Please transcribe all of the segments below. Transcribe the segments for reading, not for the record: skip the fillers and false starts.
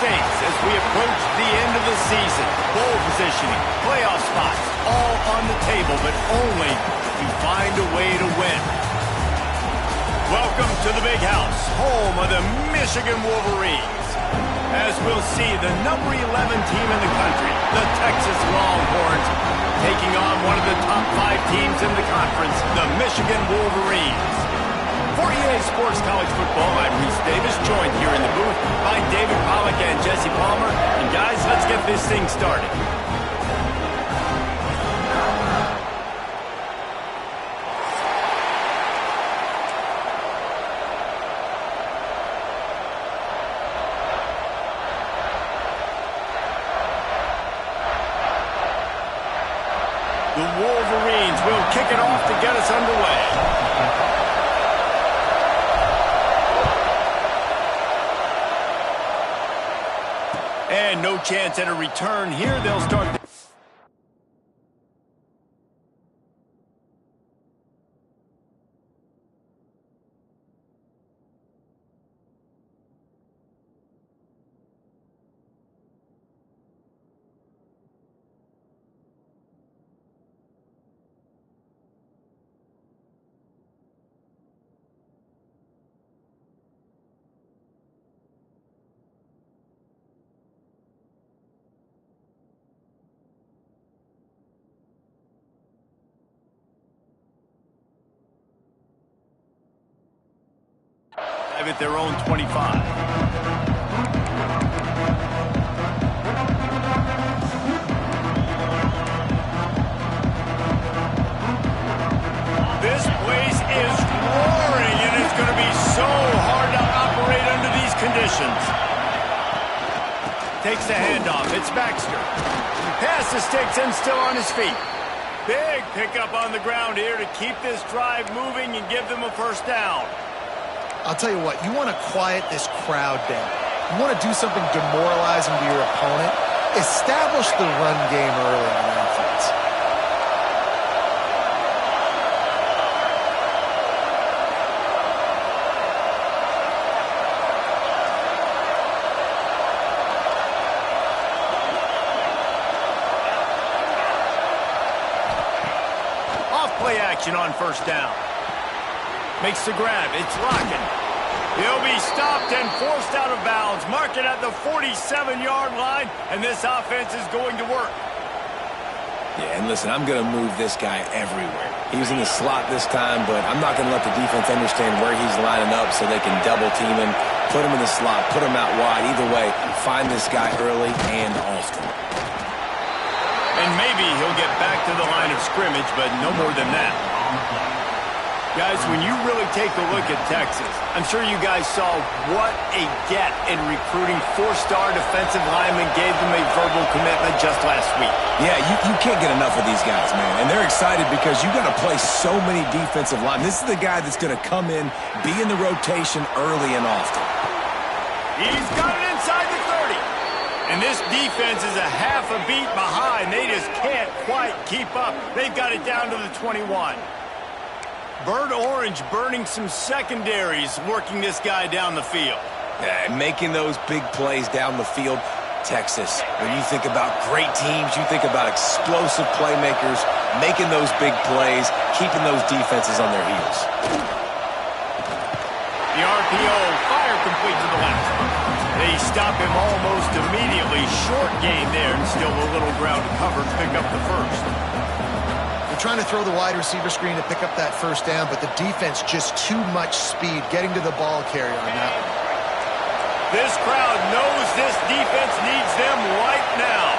stakes as we approach the end of the season. Bowl positioning, playoff spots, all on the table, but only if you find a way to win. Welcome to the Big House, home of the Michigan Wolverines. As we'll see, the number 11 team in the country, the Texas Longhorns, taking on one of the top 5 teams in the conference, the Michigan Wolverines. For EA Sports College Football, I'm Reese Davis, joined here in the booth by David Pollack and Jesse Palmer. And guys, let's get this thing started. The Wolverines will kick it off to get us underway. And no chance at a return here. They'll start. At their own 25. This place is roaring, and it's going to be so hard to operate under these conditions. Takes the handoff. It's Baxter. Pass the sticks and still on his feet. Big pickup on the ground here to keep this drive moving and give them a first down. I'll tell you what, you want to quiet this crowd down. You want to do something demoralizing to your opponent. Establish the run game early on offense. Off play action on first down. Makes the grab. It's rocking. He'll be stopped and forced out of bounds. Mark it at the 47-yard line, and this offense is going to work. Yeah, and listen, I'm going to move this guy everywhere. He was in the slot this time, but I'm not going to let the defense understand where he's lining up so they can double team him, put him in the slot, put him out wide. Either way, find this guy early and often. And maybe he'll get back to the line of scrimmage, but no more than that. Guys, when you really take a look at Texas, I'm sure you guys saw what a get in recruiting. 4-star defensive linemen gave them a verbal commitment just last week. Yeah, you can't get enough of these guys, man. And they're excited because you got to play so many defensive linemen. This is the guy that's going to come in, be in the rotation early and often. He's got it inside the 30. And this defense is a half a beat behind. They just can't quite keep up. They've got it down to the 21. Bird Orange burning some secondaries, working this guy down the field. Yeah, making those big plays down the field. Texas, when you think about great teams, you think about explosive playmakers, making those big plays, keeping those defenses on their heels. The RPO, fire complete to the left. They stop him almost immediately. Short gain there, and still a little ground to cover to pick up the first. They're trying to throw the wide receiver screen to pick up that first down, but the defense just too much speed getting to the ball carrier on that one. This crowd knows this defense needs them right now.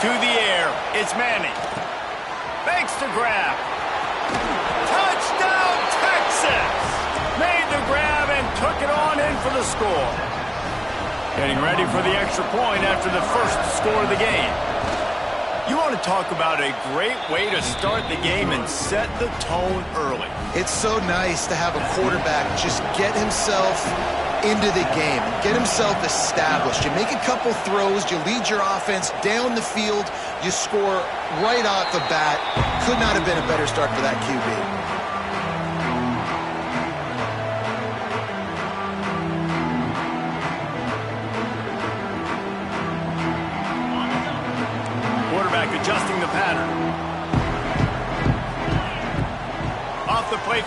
To the air, it's Manning. Makes the grab. Touchdown, Texas! Made the grab and took it on in for the score. Getting ready for the extra point after the first score of the game. You want to talk about a great way to start the game and set the tone early. It's so nice to have a quarterback just get himself into the game, get himself established. You make a couple throws, you lead your offense down the field, you score right off the bat. Could not have been a better start for that QB.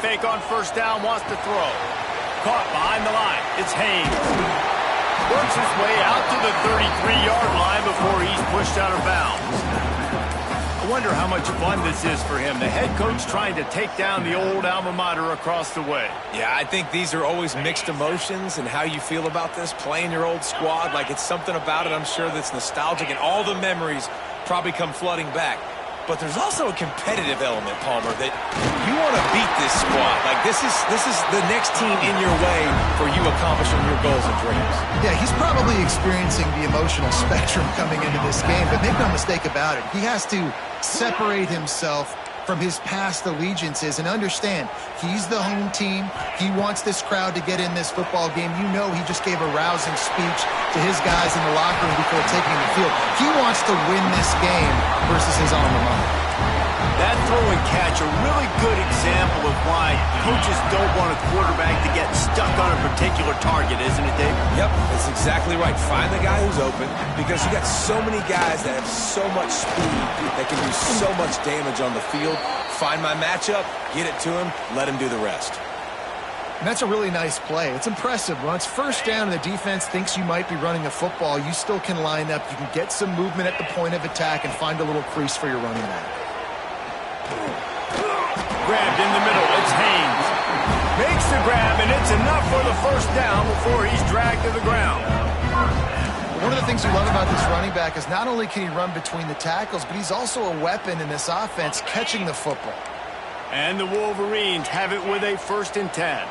fake on first down, wants to throw. Caught behind the line. It's Haynes. Works his way out to the 33-yard line before he's pushed out of bounds. I wonder how much fun this is for him. The head coach trying to take down the old alma mater across the way. Yeah, I think these are always mixed emotions and how you feel about this, playing your old squad. Like, it's something about it, I'm sure, that's nostalgic, and all the memories probably come flooding back. But there's also a competitive element, Palmer, that you want to beat this squad. Like, this is the next team in your way for you accomplishing your goals and dreams. Yeah, he's probably experiencing the emotional spectrum coming into this game, but make no mistake about it. He has to separate himself from his past allegiances and understand he's the home team. He wants this crowd to get in this football game. You know, he just gave a rousing speech to his guys in the locker room before taking the field. He wants to win this game versus his alma mater. That throw and catch, a really good example of why coaches don't want a quarterback to get stuck on a particular target, isn't it, Dave? Yep, that's exactly right. Find the guy who's open, because you got so many guys that have so much speed that can do so much damage on the field. Find my matchup, get it to him, let him do the rest. And that's a really nice play. It's impressive. When it's first down and the defense thinks you might be running a football, you still can line up. You can get some movement at the point of attack and find a little crease for your running back. Grabbed in the middle, it's Haynes. Makes the grab, and it's enough for the first down before he's dragged to the ground. One of the things we love about this running back is not only can he run between the tackles, but he's also a weapon in this offense catching the football. And the Wolverines have it with a 1st and 10.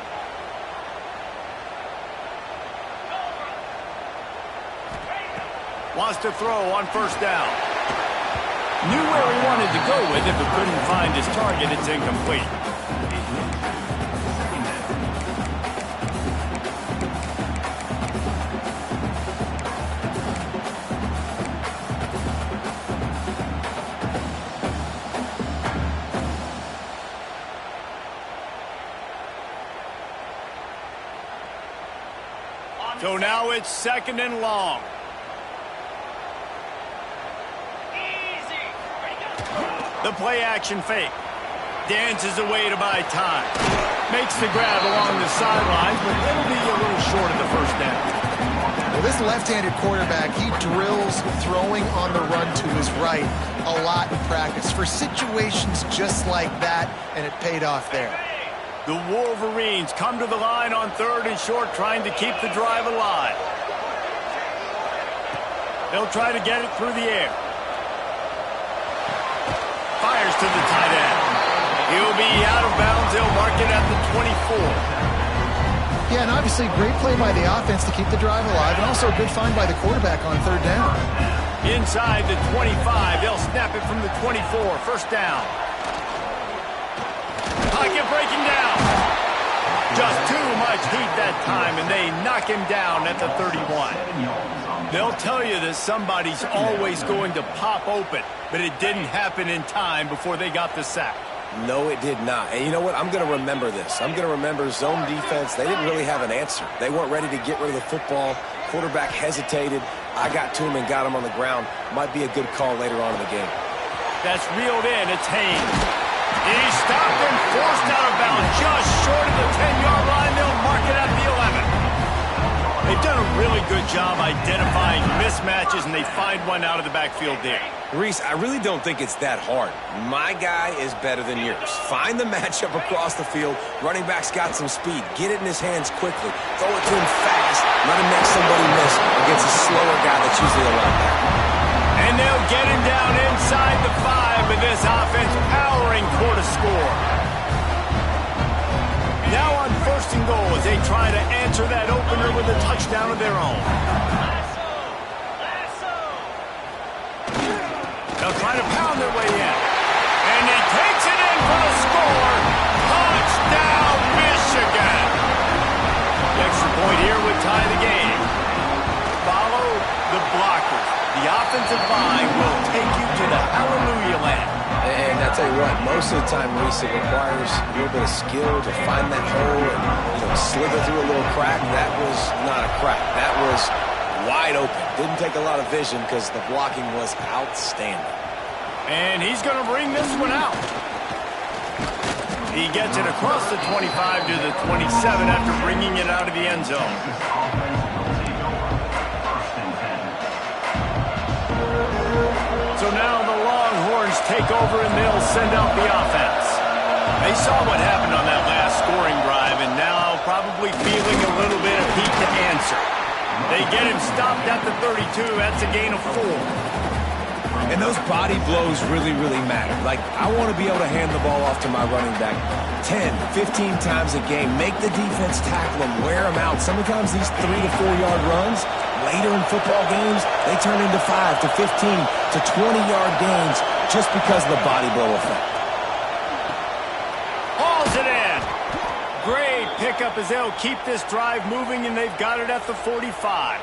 Wants to throw on first down. Knew where he wanted to go with it, but couldn't find his target. It's incomplete. So now it's 2nd and long. The play-action fake. Dances away to buy time. Makes the grab along the sidelines, but it'll be a little short of the first down. Well, this left-handed quarterback, he drills throwing on the run to his right a lot in practice for situations just like that, and it paid off there. The Wolverines come to the line on 3rd and short, trying to keep the drive alive. They'll try to get it through the air. Fires to the tight end. He'll be out of bounds. They'll mark it at the 24. Yeah, and obviously great play by the offense to keep the drive alive, and also a good find by the quarterback on 3rd down. Inside the 25. They'll snap it from the 24. First down. Pocket breaking down. Just too much heat that time, and they knock him down at the 31. They'll tell you that somebody's always going to pop open, but it didn't happen in time before they got the sack. No, it did not. And you know what? I'm going to remember this. I'm going to remember zone defense. They didn't really have an answer. They weren't ready to get rid of the football. Quarterback hesitated. I got to him and got him on the ground. Might be a good call later on in the game. That's reeled in. It's Haynes. He's stopped and forced out of bounds just short of the 10-yard line. They'll mark it at the 11. They've done a really good job identifying mismatches, and they find one out of the backfield there. Reese, I really don't think it's that hard. My guy is better than yours. Find the matchup across the field. Running back's got some speed. Get it in his hands quickly. Throw it to him fast. Let him make somebody miss against a slower guy that's usually a linebacker. And they'll get him down inside the 5 with this offense powering for to score. Now on 1st and goal as they try to answer that opener with a touchdown of their own. They'll try to pound their way in. And he takes it in for the score. Touchdown, Michigan. The extra point here would tie the game. Follow the blockers. The offensive line will take you to the hallelujah land. And I tell you what, most of the time, Reese, it requires a little bit of skill to find that hole and slither through a little crack. That was not a crack. That was wide open. Didn't take a lot of vision because the blocking was outstanding. And he's going to bring this one out. He gets it across the 25 to the 27 after bringing it out of the end zone. So now the Longhorns take over and they'll send out the offense. They saw what happened on that last scoring drive and now probably feeling a little bit of heat to answer. They get him stopped at the 32. That's a gain of 4. And those body blows really, really matter. Like, I want to be able to hand the ball off to my running back 10, 15 times a game. Make the defense tackle him, wear him out. Sometimes these 3 to 4 yard runs, later in football games, they turn into 5 to 15 to 20-yard gains just because of the body blow effect. Hauls it in. Great pickup as they'll keep this drive moving, and they've got it at the 45.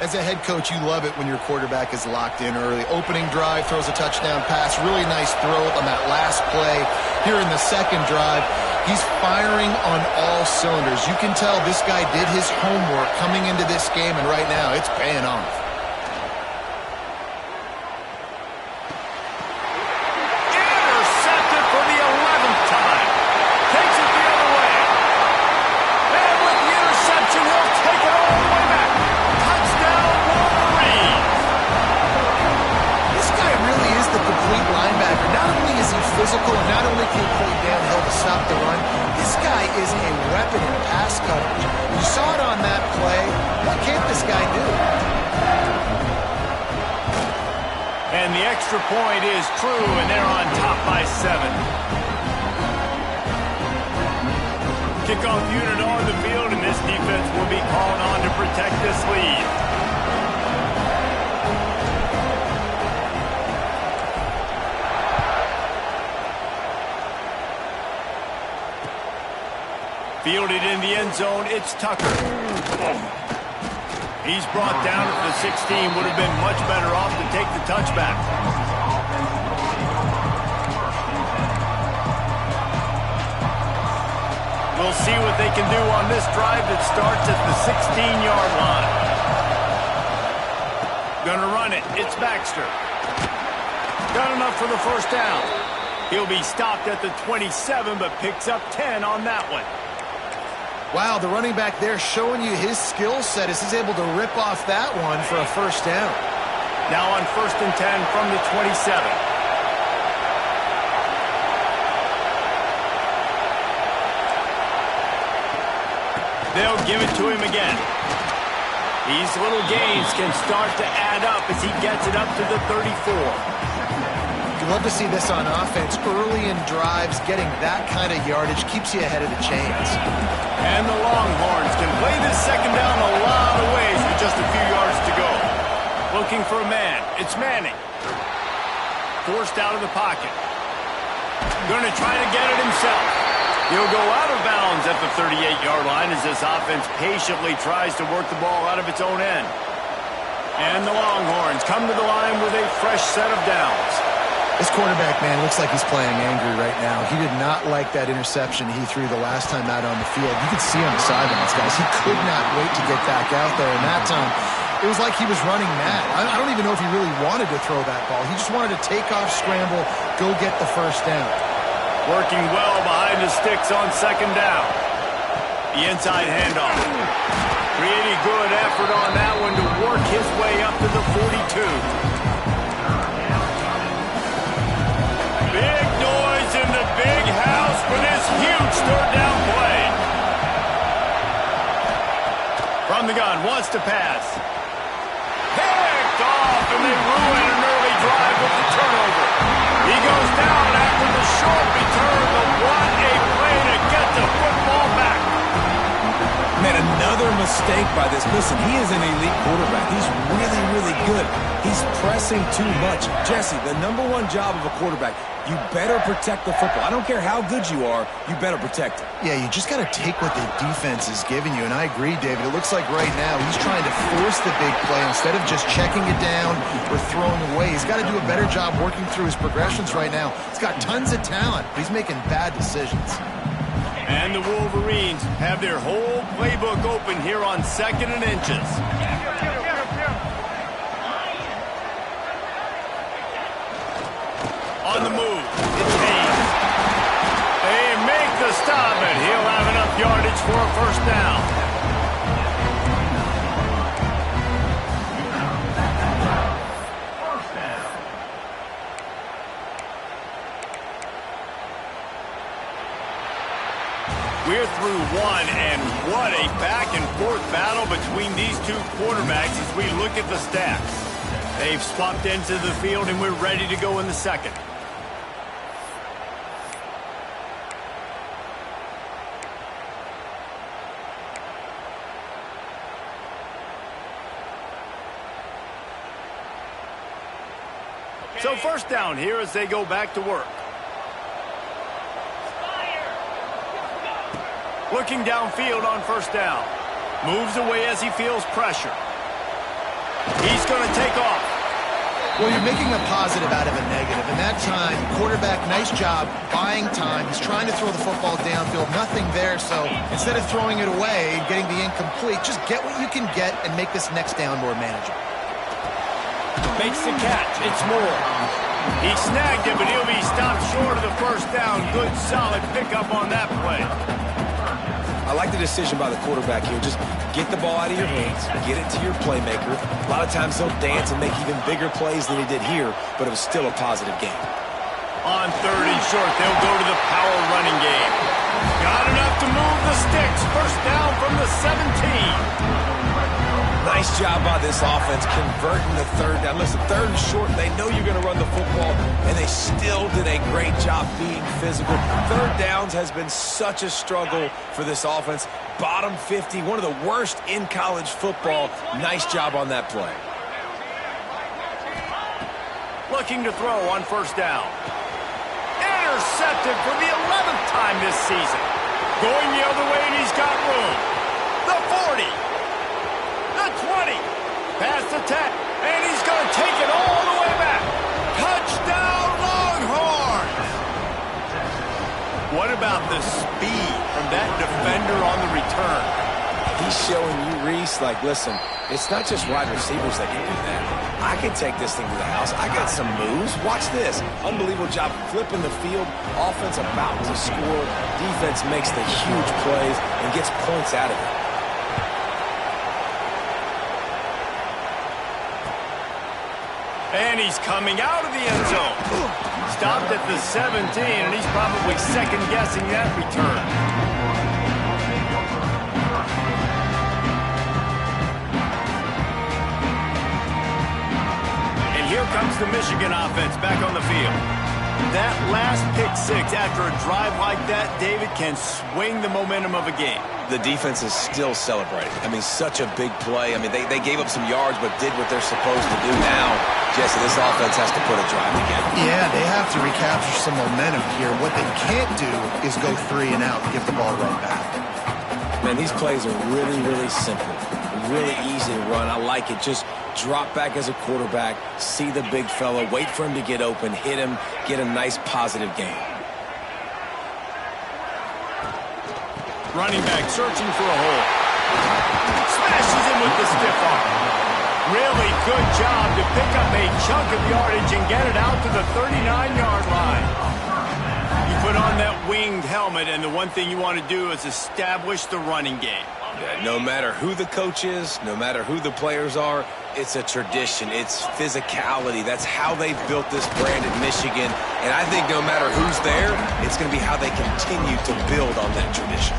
As a head coach, you love it when your quarterback is locked in early. Opening drive, throws a touchdown pass. Really nice throw on that last play. Here in the second drive, he's firing on all cylinders. You can tell this guy did his homework coming into this game, and right now it's paying off. Intercepted for the 11th time. Takes it the other way. And with the interception, he'll take it all the way back. Touchdown, Wolverines. This guy really is the complete linebacker. Not only is he physical and not only can he play downhill to stop the run, this guy is a weapon in pass coverage. You saw it on that play. What can't this guy do? And the extra point is true, and they're on top by 7. Kickoff unit on the field, and this defense will be called on to protect this lead. Fielded in the end zone, it's Tucker. He's brought down at the 16, would have been much better off to take the touchback. We'll see what they can do on this drive that starts at the 16-yard line. Gonna run it, it's Baxter. Got enough for the first down. He'll be stopped at the 27, but picks up 10 on that one. Wow, the running back there showing you his skill set as he's able to rip off that one for a first down. Now on 1st and 10 from the 27. They'll give it to him again. These little gains can start to add up as he gets it up to the 34. You love to see this on offense. Early in drives, getting that kind of yardage keeps you ahead of the chains. And the Longhorns can play this second down a lot of ways with just a few yards to go. Looking for a man. It's Manning. Forced out of the pocket. Going to try to get it himself. He'll go out of bounds at the 38-yard line as this offense patiently tries to work the ball out of its own end. And the Longhorns come to the line with a fresh set of downs. This quarterback, man, looks like he's playing angry right now. He did not like that interception he threw the last time out on the field. You could see on the sidelines, guys. He could not wait to get back out there. And that time, it was like he was running mad. I don't even know if he really wanted to throw that ball. He just wanted to take off, scramble, go get the first down. Working well behind the sticks on second down. The inside handoff. Pretty good effort on that one to work his way up to the 42. Big noise in the big house for this huge third down play. From the gun, wants to pass. Picked off, and they ruin an early drive with the turnover. He goes down after the short return, but what a play to get the football back. Man, another mistake by this. Listen, he is an elite quarterback. He's really, really good. He's pressing too much. Jesse, the #1 job of a quarterback, you better protect the football. I don't care how good you are, you better protect it. Yeah, you just got to take what the defense is giving you. And I agree, David. It looks like right now he's trying to force the big play instead of just checking it down or throwing away. He's got to do a better job working through his progressions right now. He's got tons of talent, but he's making bad decisions. And the Wolverines have their whole playbook open here on 2nd and inches. On the move, it's Hayes. stop it. He'll have enough yardage for a first down. We're through one, and what a back-and-forth battle between these two quarterbacks as we look at the stats. They've swapped into the field, and we're ready to go in the second. So first down here as they go back to work. Looking downfield on first down. Moves away as he feels pressure. He's going to take off. Well, you're making a positive out of a negative. In that time, quarterback, nice job, buying time. He's trying to throw the football downfield. Nothing there, so instead of throwing it away and getting the incomplete, just get what you can get and make this next down more manageable. Makes the catch. It's Moore. He snagged it, but he'll be stopped short of the first down. Good, solid pickup on that play. I like the decision by the quarterback here. Just get the ball out of your hands, get it to your playmaker. A lot of times they'll dance and make even bigger plays than he did here, but it was still a positive game. On third and short, they'll go to the power running game. Got enough to move the sticks. First down from the 17. Nice job by this offense converting the third down. Listen, third and short, they know you're going to run the football, and they still did a great job being physical. Third downs has been such a struggle for this offense. Bottom 50, one of the worst in college football. Nice job on that play. Looking to throw on first down. Intercepted for the 11th time this season. Going the other way, and he's got room. The 40. The 20. Past the 10. And he's going to take it all the way back. Touchdown, Longhorns! What about the speed from that defender on the return? He's showing you, Reese, like, listen, it's not just wide receivers that can do that. I can take this thing to the house. I got some moves. Watch this. Unbelievable job flipping the field. Offense about to score. Defense makes the huge plays and gets points out of it. And he's coming out of the end zone. Stopped at the 17, and he's probably second-guessing that return. Here comes the Michigan offense back on the field. That last pick six after a drive like that, David, can swing the momentum of a game. The defense is still celebrating. I mean, such a big play. I mean, they gave up some yards but did what they're supposed to do. Now, Jesse, this offense has to put a drive together. Yeah, they have to recapture some momentum here. What they can't do is go 3 and out and give the ball right back. Man, these plays are really, really simple. Really easy to run. I like it. Just drop back as a quarterback, see the big fella, wait for him to get open, hit him, get a nice positive game. Running back searching for a hole. Smashes him with the stiff arm. Really good job to pick up a chunk of yardage and get it out to the 39-yard line. You put on that winged helmet, and the one thing you want to do is establish the running game. Yeah, no matter who the coach is, no matter who the players are, it's a tradition. It's physicality. That's how they've built this brand at Michigan. And I think no matter who's there, it's going to be how they continue to build on that tradition.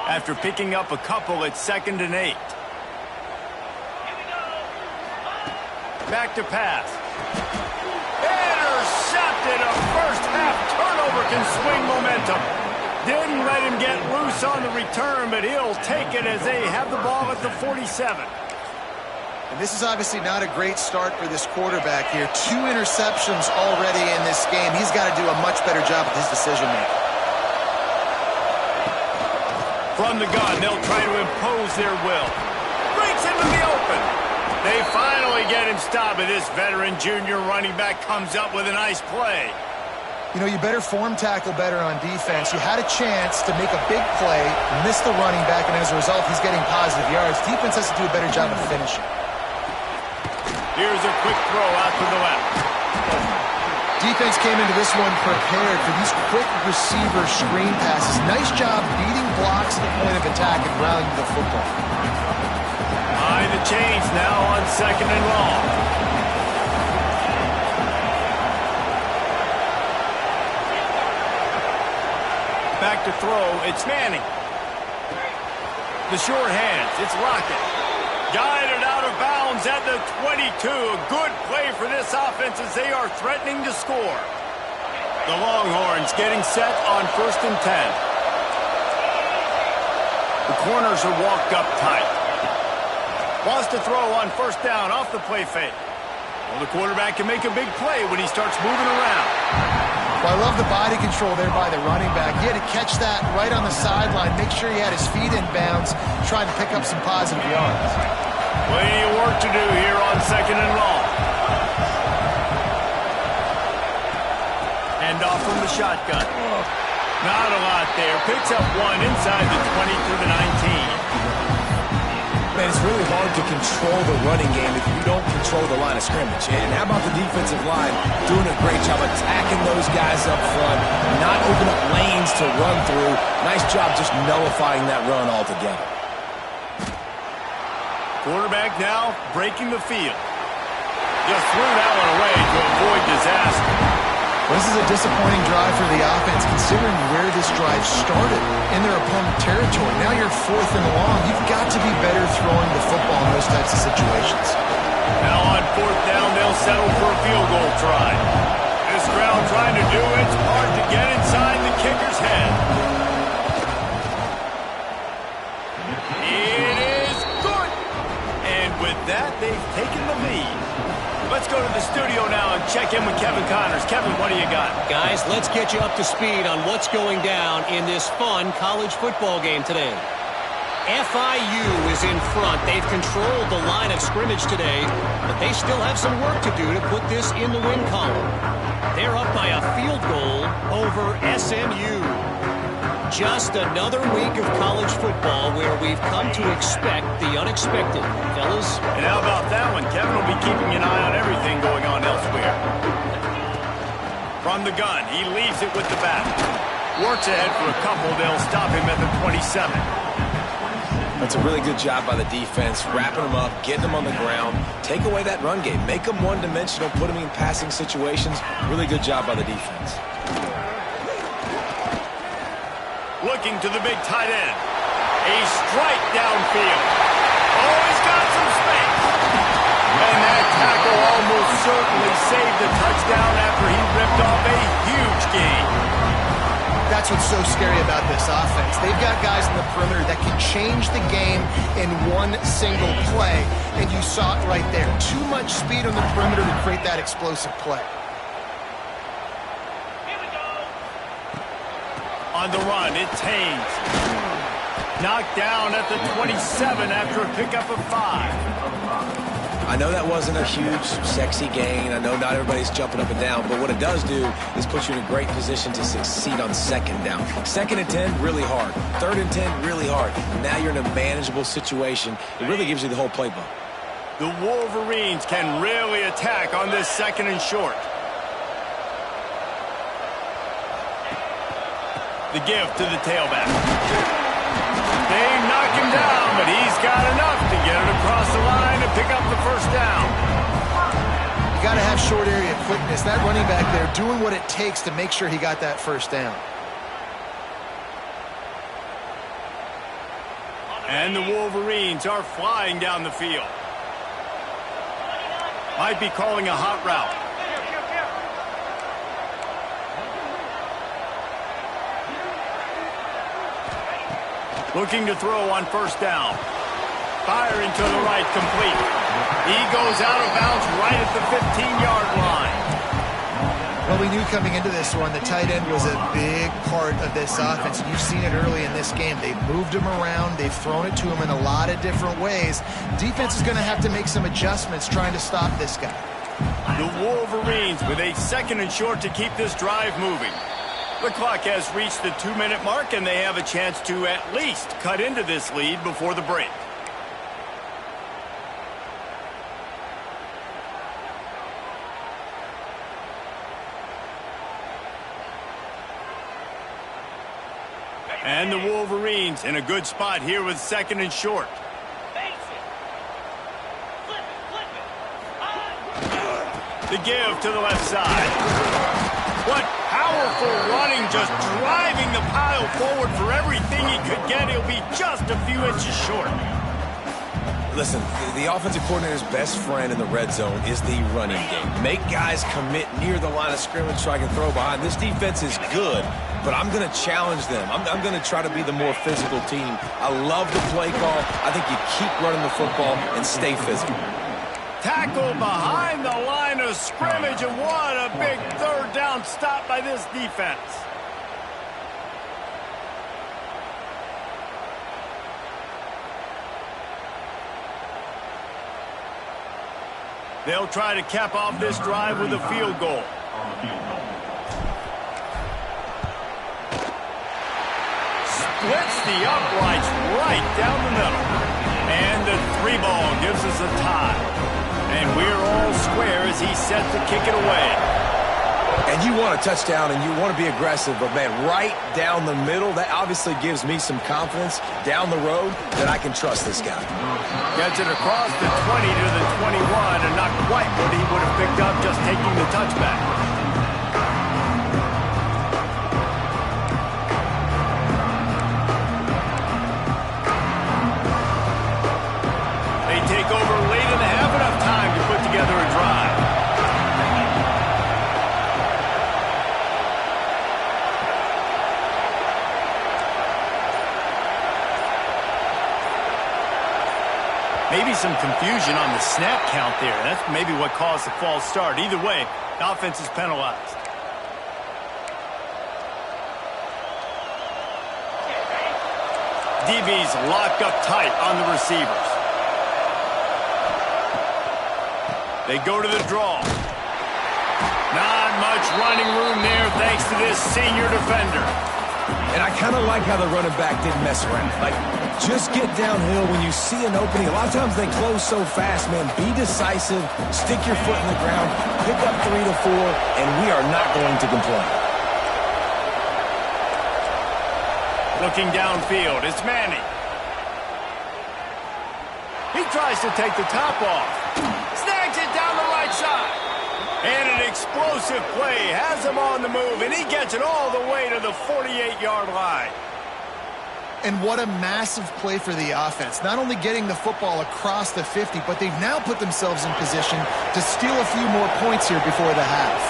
After picking up a couple, it's 2nd and 8. Back to pass. Intercepted. A first-half turnover can swing momentum. Didn't let him get loose on the return, but he'll take it as they have the ball at the 47. And this is obviously not a great start for this quarterback here. 2 interceptions already in this game. He's got to do a much better job with his decision-making. From the gun, they'll try to impose their will. Breaks into the open. They finally get him stopped, and this veteran junior running back comes up with a nice play. You know, you better form tackle better on defense. You had a chance to make a big play, missed the running back, and as a result, he's getting positive yards. Defense has to do a better job of finishing. Here's a quick throw out to the left. Defense came into this one prepared for these quick receiver screen passes. Nice job beating blocks at the point of attack and rallying the football. Behind the chains now on 2nd and long. Back to throw, it's Manning. The short hands, it's Lockett. Guided out of bounds at the 22. A good play for this offense as they are threatening to score. The Longhorns getting set on 1st and 10. The corners are walked up tight. Wants to throw on 1st down off the play fake. Well, the quarterback can make a big play when he starts moving around. Well, I love the body control there by the running back. He had to catch that right on the sideline, make sure he had his feet in bounds, trying to pick up some positive yards. Plenty of work to do here on 2nd and long. Hand off from the shotgun. Not a lot there. Picks up one inside the 20 to the 19. Man, it's really hard to control the running game if you don't control the line of scrimmage. And how about the defensive line doing a great job attacking those guys up front, not open up lanes to run through. Nice job just nullifying that run altogether. Quarterback now breaking the field. Just threw that one away to avoid disaster. Well, this is a disappointing drive for the offense, considering where this drive started, in their opponent territory. Now you're 4th and long. You've got to be better throwing the football in those types of situations. Now on 4th down, they'll settle for a field goal try. This crowd trying to do its part to get inside the kicker's head. It is good. And with that, they've taken the lead. Let's go to the studio now and check in with Kevin Connors. Kevin, what do you got? Guys, let's get you up to speed on what's going down in this fun college football game today. FIU is in front. They've controlled the line of scrimmage today, but they still have some work to do to put this in the win column. They're up by a field goal over SMU. Just another week of college football where we've come to expect the unexpected. Fellas? And how about that one? Kevin will be keeping an eye on everything going on elsewhere. From the gun, he leaves it with the back. Works ahead for a couple. They'll stop him at the 27. That's a really good job by the defense, wrapping them up, getting them on the ground, take away that run game, make them one-dimensional, put them in passing situations. Really good job by the defense. Looking to the big tight end. A strike downfield. Oh, he's got some space. And that tackle almost certainly saved the touchdown after he ripped off a huge gain. That's what's so scary about this offense. They've got guys in the perimeter that can change the game in one single play. And you saw it right there. Too much speed on the perimeter to create that explosive play. On the run, it's Haynes. Knocked down at the 27 after a pickup of 5. I know that wasn't a huge, sexy gain. I know not everybody's jumping up and down, but what it does do is put you in a great position to succeed on 2nd down. 2nd and 10, really hard. 3rd and 10, really hard. Now you're in a manageable situation. It really gives you the whole playbook. The Wolverines can really attack on this 2nd and short. The give to the tailback. They knock him down, but he's got enough to get it across the line and pick up the 1st down. You got to have short area quickness. That running back there doing what it takes to make sure he got that 1st down. And the Wolverines are flying down the field. Might be calling a hot route. Looking to throw on 1st down. Firing to the right, complete. He goes out of bounds right at the 15-yard line. Well, we knew coming into this one the tight end was a big part of this offense. You've seen it early in this game. They've moved him around. They've thrown it to him in a lot of different ways. Defense is going to have to make some adjustments trying to stop this guy. The Wolverines with a 2nd and short to keep this drive moving. The clock has reached the 2-minute mark, and they have a chance to at least cut into this lead before the break. And the Wolverines in a good spot here with 2nd and short. The give to the left side. What powerful running, just driving the pile forward for everything he could get. He'll be just a few inches short. Listen, the offensive coordinator's best friend in the red zone is the running game. Make guys commit near the line of scrimmage so I can throw behind. This defense is good, but I'm going to challenge them. I'm going to try to be the more physical team. I love the play call. I think you keep running the football and stay physical. Tackle behind the line of scrimmage, and what a big 3rd down stop by this defense. They'll try to cap off this drive with a field goal. Splits the uprights right down the middle. And the 3 ball gives us a tie. And we're all square as he's set to kick it away. And you want a touchdown and you want to be aggressive, but, man, right down the middle, that obviously gives me some confidence down the road that I can trust this guy. Gets it across the 20 to the 21, and not quite what he would have picked up just taking the touchback. They take over late in the half, enough time to put together a drive. Maybe some confusion on the snap count there. That's maybe what caused the false start. Either way, the offense is penalized. DB's locked up tight on the receivers. They go to the draw. Not much running room there thanks to this senior defender. And I kind of like how the running back didn't mess around. Like, just get downhill when you see an opening. A lot of times they close so fast, man. Be decisive, stick your foot in the ground, pick up 3 to 4, and we are not going to complain. Looking downfield, it's Manning. He tries to take the top off. Snags it down the right side. And an explosive play has him on the move, and he gets it all the way to the 48-yard line. And what a massive play for the offense. Not only getting the football across the 50, but they've now put themselves in position to steal a few more points here before the half.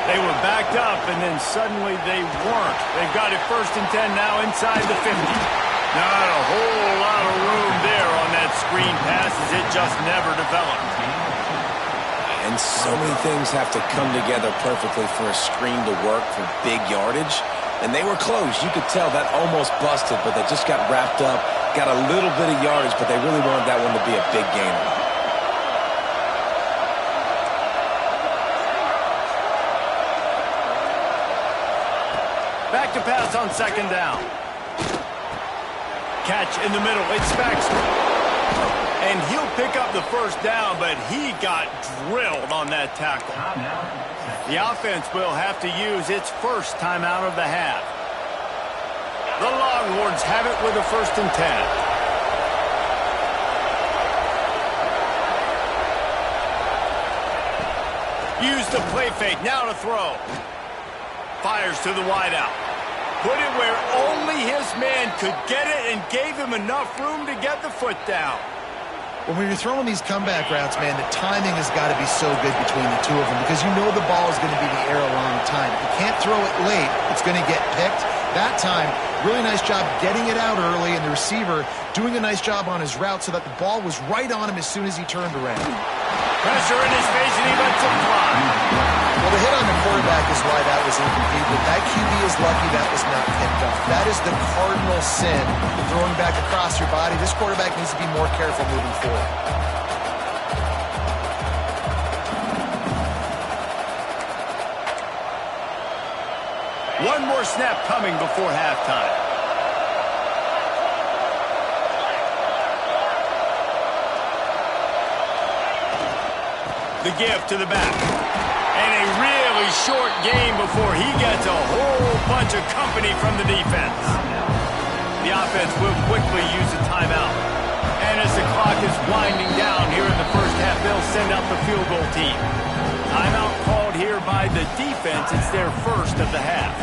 They were backed up, and then suddenly they weren't. They've got it 1st and 10 now inside the 50. Not a whole lot of room there on that screen pass as it just never developed. And so many things have to come together perfectly for a screen to work for big yardage. And they were close. You could tell that almost busted, but they just got wrapped up, got a little bit of yardage, but they really wanted that one to be a big gainer. Back to pass on 2nd down. Catch in the middle. It's Baxter. And he'll pick up the 1st down, but he got drilled on that tackle. The offense will have to use its 1st timeout of the half. The Longhorns have it with a 1st and 10. Use the play fake, now to throw. Fires to the wideout. Put it where only his man could get it and gave him enough room to get the foot down. When you're throwing these comeback routes, man, the timing has got to be so good between the two of them because you know the ball is going to be in the air a long time. If you can't throw it late, it's going to get picked. That time, really nice job getting it out early, and the receiver doing a nice job on his route so that the ball was right on him as soon as he turned around. Pressure in his face, and he lets him fly. Well, the hit on the quarterback is why that was incomplete, but that QB is lucky that was not picked off. That is the cardinal sin, throwing back across your body. This quarterback needs to be more careful moving forward. one more snap coming before halftime. The give to the back. And a really short game before he gets a whole bunch of company from the defense. The offense will quickly use a timeout. And as the clock is winding down here in the first half, they'll send out the field goal team. Timeout called here by the defense. It's their first of the half.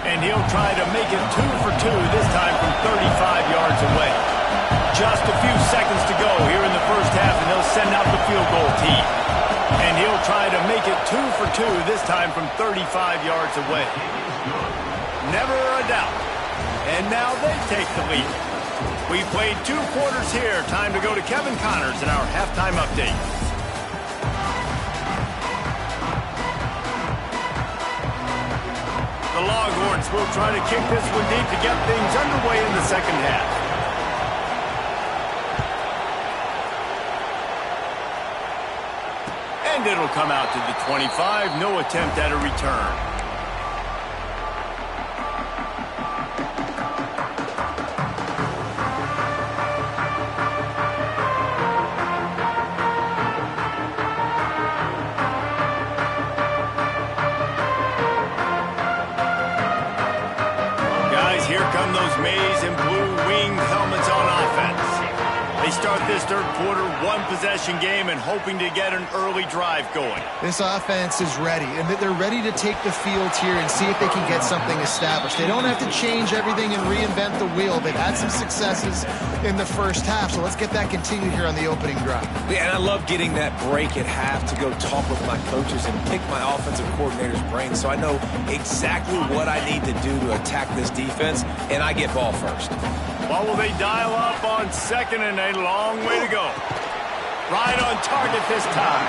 And he'll try to make it 2 for 2, this time from 35 yards away. Just a few seconds to go here in the first half, and they'll send out the field goal team. And he'll try to make it 2 for 2, this time from 35 yards away. Never a doubt. And now they take the lead. We played 2 quarters here. Time to go to Kevin Connors in our halftime update. The Longhorns will try to kick this one deep to get things underway in the second half. And it'll come out to the 25. No attempt at a return. Guys, here come those maize and blue winged helmets on offense. They start this third quarter, one-possession game, and hoping to get an early drive going. This offense is ready, and they're ready to take the field here and see if they can get something established. They don't have to change everything and reinvent the wheel. They've had some successes in the first half, so let's get that continued here on the opening drive. Yeah, and I love getting that break at half to go talk with my coaches and pick my offensive coordinator's brain so I know exactly what I need to do to attack this defense, and I get ball first. What will they dial up on second, and a long way to go. Right on target this time.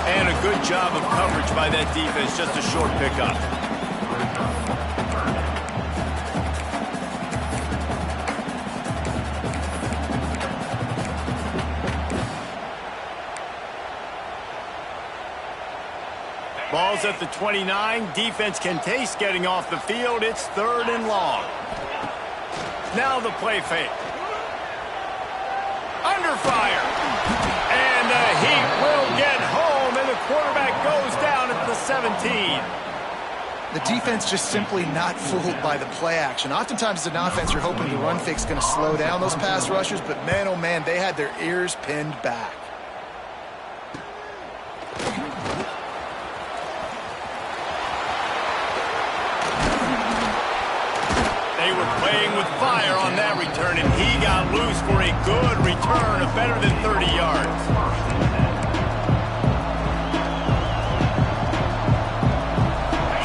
And a good job of coverage by that defense. Just a short pickup. Ball's at the 29. Defense can taste getting off the field. It's 3rd and long. Now the play fake. Under fire. And the Heat will get home, and the quarterback goes down at the 17. The defense just simply not fooled by the play action. Oftentimes as an offense, you're hoping the run fake's going to slow down those pass rushers, but man, oh man, they had their ears pinned back. They were playing with fire on that return, and he got loose for a good return of better than 30 yards.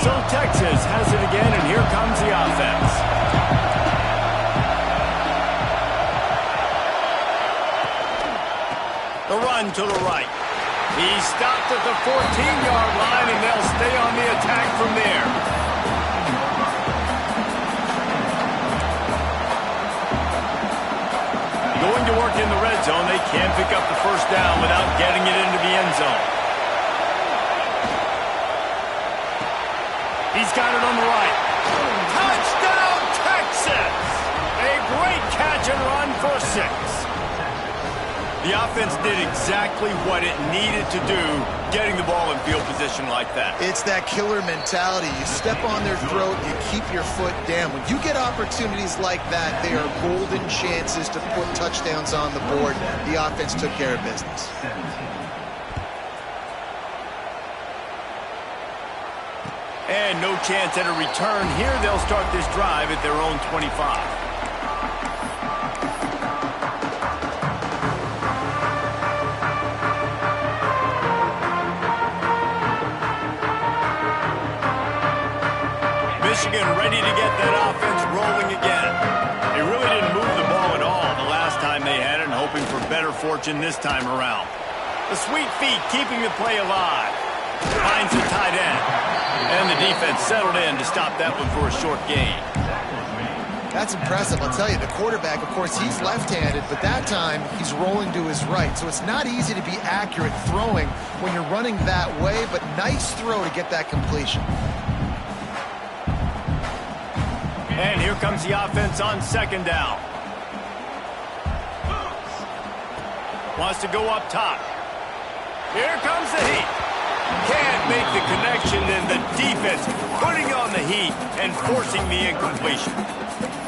So Texas has it again, and here comes the offense. The run to the right. He stopped at the 14-yard line, and they'll stay on the attack from there. Going to work in the red zone. They can't pick up the first down without getting it into the end zone. He's got it on the right. Touchdown, Texas! A great catch and run for 6. The offense did exactly what it needed to do, getting the ball in field position like that. It's that killer mentality. You step on their throat, you keep your foot down. When you get opportunities like that, they are golden chances to put touchdowns on the board. The offense took care of business. And no chance at a return here. They'll start this drive at their own 25. Michigan ready to get that offense rolling again. They really didn't move the ball at all the last time they had it, and hoping for better fortune this time around. The sweet feet keeping the play alive. Finds the tight end. And the defense settled in to stop that one for a short gain. That's impressive, I'll tell you. The quarterback, of course, he's left-handed, but that time he's rolling to his right. So it's not easy to be accurate throwing when you're running that way, but nice throw to get that completion. And here comes the offense on second down. Wants to go up top. Here comes the heat. Can't make the connection, and the defense putting on the heat and forcing the incompletion.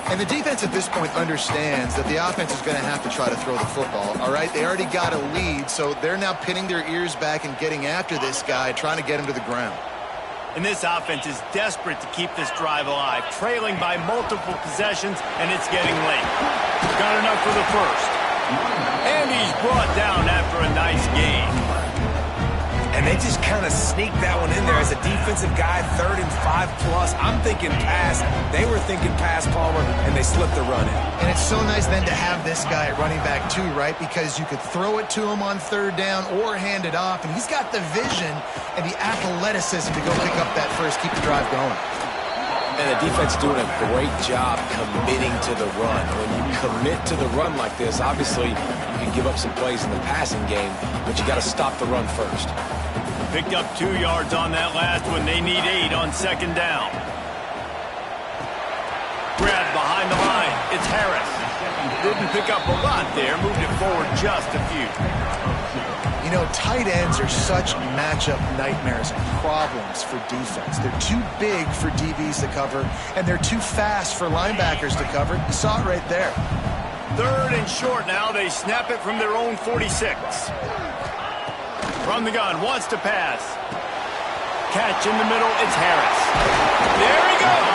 And the defense at this point understands that the offense is going to have to try to throw the football, all right? They already got a lead, so they're now pinning their ears back and getting after this guy, trying to get him to the ground. And this offense is desperate to keep this drive alive, trailing by multiple possessions, and it's getting late. Got enough for the first. And he's brought down after a nice game. And they just kind of sneaked that one in there as a defensive guy, 3rd and 5+. I'm thinking pass. They were thinking pass, Palmer, and they slipped the run in. And it's so nice then to have this guy at running back too, right? Because you could throw it to him on 3rd down or hand it off, and he's got the vision and the athleticism to go pick up that first, keep the drive going. And the defense doing a great job committing to the run. When you commit to the run like this, obviously you can give up some plays in the passing game, but you got to stop the run first. Picked up 2 yards on that last one. They need 8 on second down. Grab behind the line. It's Harris. Didn't pick up a lot there. Moved it forward just a few. You know, tight ends are such matchup nightmares and problems for defense. They're too big for DBs to cover, and they're too fast for linebackers to cover. You saw it right there. 3rd and short now. They snap it from their own 46. From the gun, wants to pass. Catch in the middle, it's Harris. There he goes.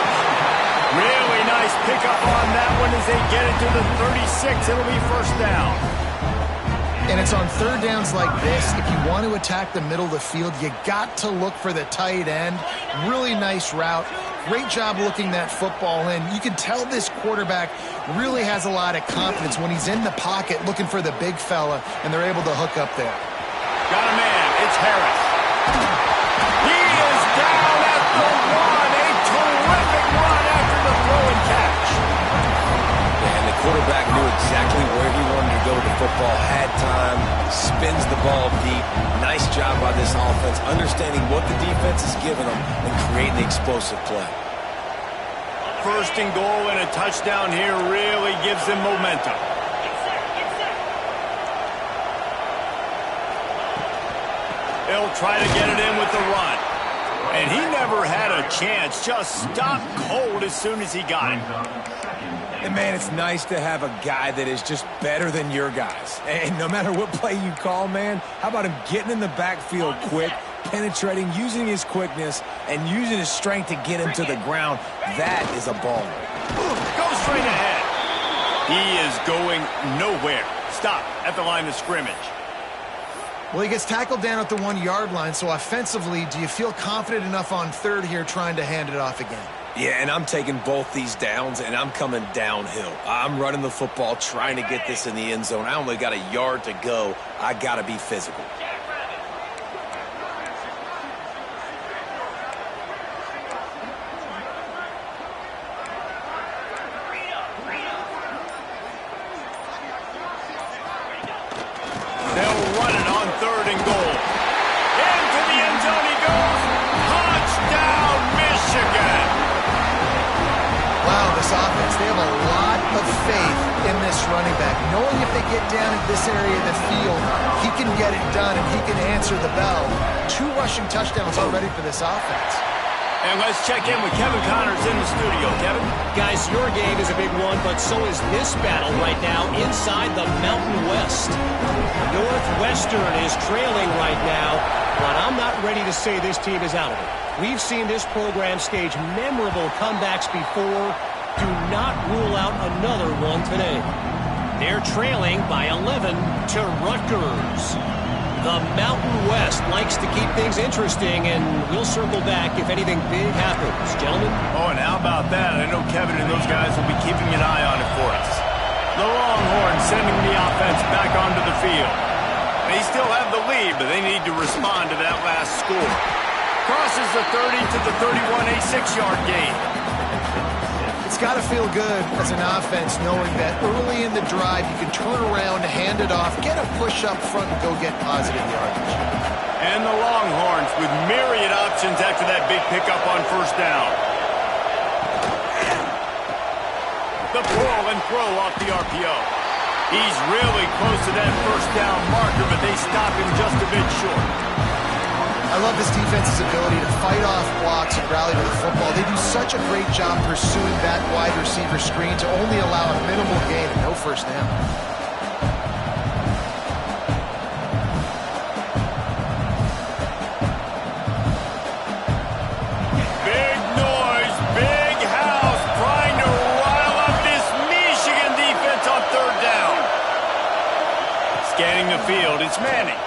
Really nice pickup on that one as they get it to the 36. It'll be first down. And it's on 3rd downs like this. If you want to attack the middle of the field, you got to look for the tight end. Really nice route. Great job looking that football in. You can tell this quarterback really has a lot of confidence when he's in the pocket looking for the big fella, and they're able to hook up there. Got a man. It's Harris. He is down at the 1. A terrific run after the throw and catch. And the quarterback knew exactly where he wanted to go with the football, had time, spins the ball deep. Nice job by this offense, understanding what the defense is giving them and creating the explosive play. 1st and goal and a touchdown here really gives them momentum. He'll try to get it in with the run. And he never had a chance, just stopped cold as soon as he got it. And, man, it's nice to have a guy that is just better than your guys. And no matter what play you call, man, how about him getting in the backfield quick, penetrating, using his quickness, and using his strength to get him to the ground. That is a baller. Go straight ahead. He is going nowhere. Stop at the line of scrimmage. Well, he gets tackled down at the 1-yard line, so offensively, do you feel confident enough on 3rd here trying to hand it off again? Yeah, and I'm taking both these downs, and I'm coming downhill. I'm running the football, trying to get this in the end zone. I only got a yard to go. I got to be physical. They'll run it on 3rd and goal. Into the end zone he goes. Touchdown, Michigan. Wow, this offense, they have a lot of faith in this running back. Knowing if they get down in this area of the field, he can get it done and he can answer the bell. 2 rushing touchdowns already for this offense. And let's check in with Kevin Connors in the studio. Kevin? Guys, your game is a big one, but so is this battle right now inside the Mountain West. Northwestern is trailing right now, but I'm not ready to say this team is out of it. We've seen this program stage memorable comebacks before. Do not rule out another one today. They're trailing by 11 to Rutgers. The Mountain West likes to keep things interesting, and we'll circle back if anything big happens. Gentlemen? Oh, and how about that? I know Kevin and those guys will be keeping an eye on it for us. The Longhorns sending the offense back onto the field. They still have the lead, but they need to respond to that last score. Crosses the 30 to the 31, a 6-yard gain. It's got to feel good as an offense knowing that early in the drive you can turn around, hand it off, get a push up front, and go get positive yardage. And the Longhorns with myriad options after that big pickup on 1st down. throw off the RPO. He's really close to that first down marker, but they stop him just a bit short. I love this defense's ability to fight off blocks and rally to the football. They do such a great job pursuing that wide receiver screen to only allow a minimal gain and no first down. Big noise, big house, trying to rile up this Michigan defense on third down. Scanning the field, it's Manning.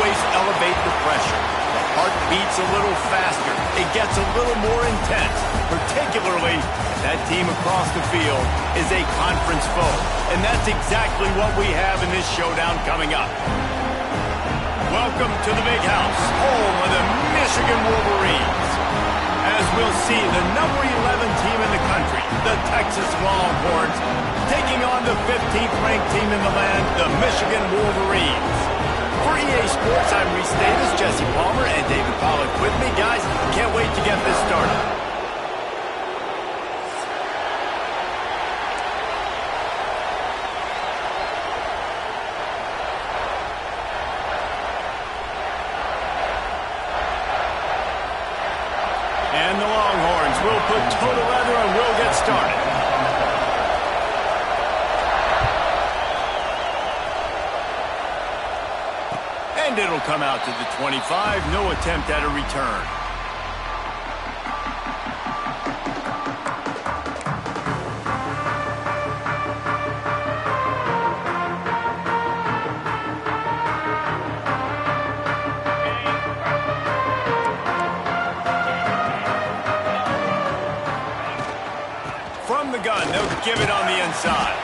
always elevate the pressure. The heart beats a little faster. It gets a little more intense, particularly if that team across the field is a conference foe. And that's exactly what we have in this showdown coming up. Welcome to the Big House, home of the Michigan Wolverines. As we'll see, the number 11 team in the country, the Texas Longhorns, taking on the 15th ranked team in the land, the Michigan Wolverines. For EA Sports, I'm Reese Davis, Jesse Palmer, and David Pollack with me. Guys, can't wait to get this started. And the Longhorns will put toe to leather and we'll get started. And it'll come out to the 25. No attempt at a return. From the gun, they'll give it on the inside.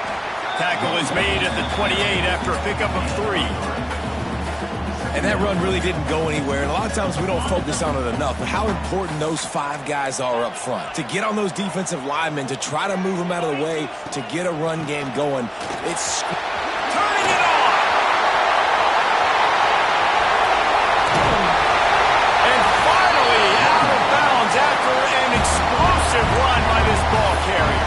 Tackle is made at the 28 after a pickup of 3. And that run really didn't go anywhere. And a lot of times we don't focus on it enough, but how important those 5 guys are up front. To get on those defensive linemen, to try to move them out of the way, to get a run game going. It's turning it on! And finally out of bounds after an explosive run by this ball carrier.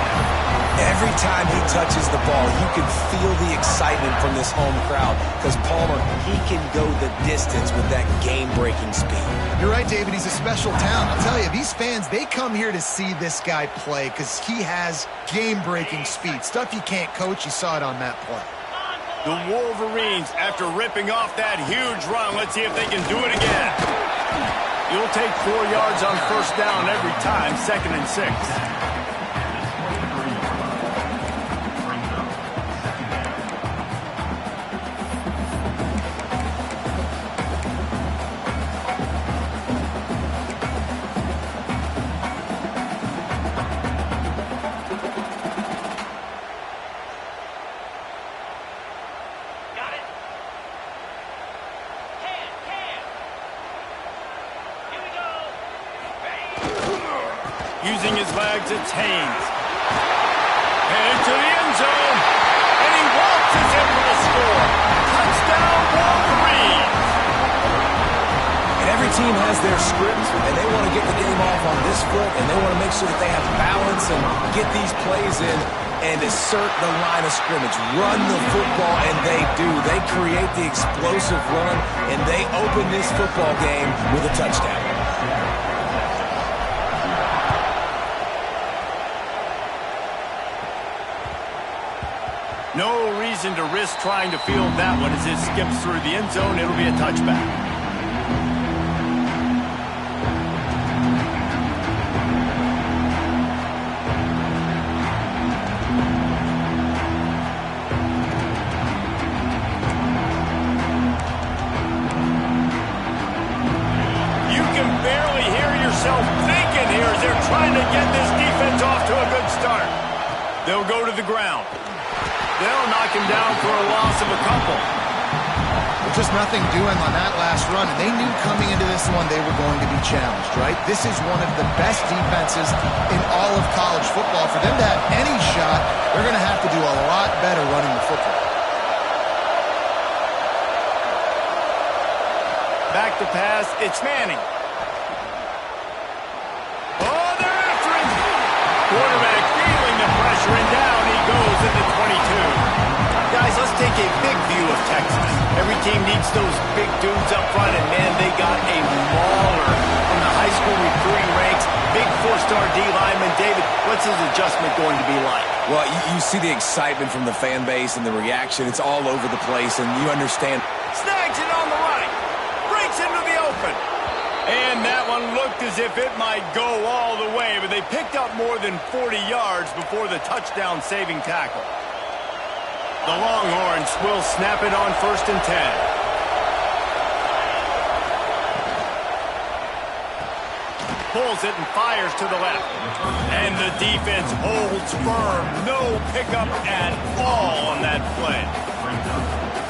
Every time he touches the ball, you can feel the excitement from this home crowd because Palmer, he can go the distance with that game-breaking speed. You're right, David. He's a special talent. I'll tell you, these fans, they come here to see this guy play because he has game-breaking speed. Stuff you can't coach. You saw it on that play. The Wolverines, after ripping off that huge run, let's see if they can do it again. You'll take 4 yards on first down every time, 2nd and 6. Using his legs, it's Haynes. Headed to the end zone. And he waltzes in for the score. Touchdown, Wolverines. And every team has their script, and they want to get the game off on this foot, and they want to make sure that they have balance and get these plays in and assert the line of scrimmage. Run the football, and they do. They create the explosive run, and they open this football game with a touchdown. No reason to risk trying to field that one as it skips through the end zone. It'll be a touchback. You can barely hear yourself thinking here as they're trying to get this defense off to a good start. They'll go to the ground. They'll knock him down for a loss of a couple. Just nothing doing on that last run, and they knew coming into this one they were going to be challenged, right? This is one of the best defenses in all of college football. For them to have any shot, they're going to have to do a lot better running the football. Back to pass, it's Manning. Oh, they're after him! Quarterback feeling the pressure, and down he goes at the 22. Guys, let's take a big view of Texas. Every team needs those big dudes up front, and man, they got a mauler from the high school recruiting ranks. Big 4-star D lineman. David, what's his adjustment going to be like? Well, you see the excitement from the fan base and the reaction. It's all over the place, and you understand. Snags it on the right. Breaks into the open. And that one looked as if it might go all the way, but they picked up more than 40 yards before the touchdown-saving tackle. The Longhorns will snap it on 1st and 10. pulls it and fires to the left. And the defense holds firm. No pickup at all on that play.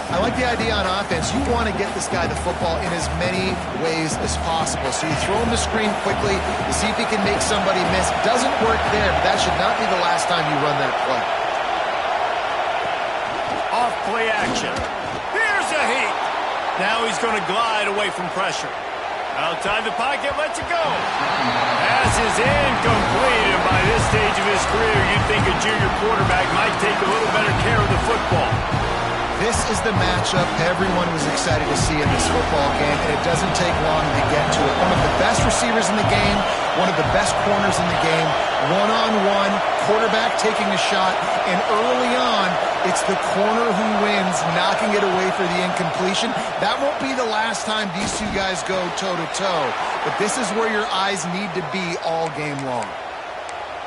I like the idea on offense. You want to get this guy the football in as many ways as possible. So you throw him the screen quickly to see if he can make somebody miss. Doesn't work there, but that should not be the last time you run that play. Off play action. Here's a heat. Now he's going to glide away from pressure. Outside the pocket, lets it go. Pass is incomplete, and by this stage of his career, you'd think a junior quarterback might take a little better care of the football. This is the matchup everyone was excited to see in this football game, and it doesn't take long to get to it. One of the best receivers in the game, one of the best corners in the game, one-on-one, quarterback taking a shot, and early on, it's the corner who wins, knocking it away for the incompletion. That won't be the last time these two guys go toe-to-toe, but this is where your eyes need to be all game long.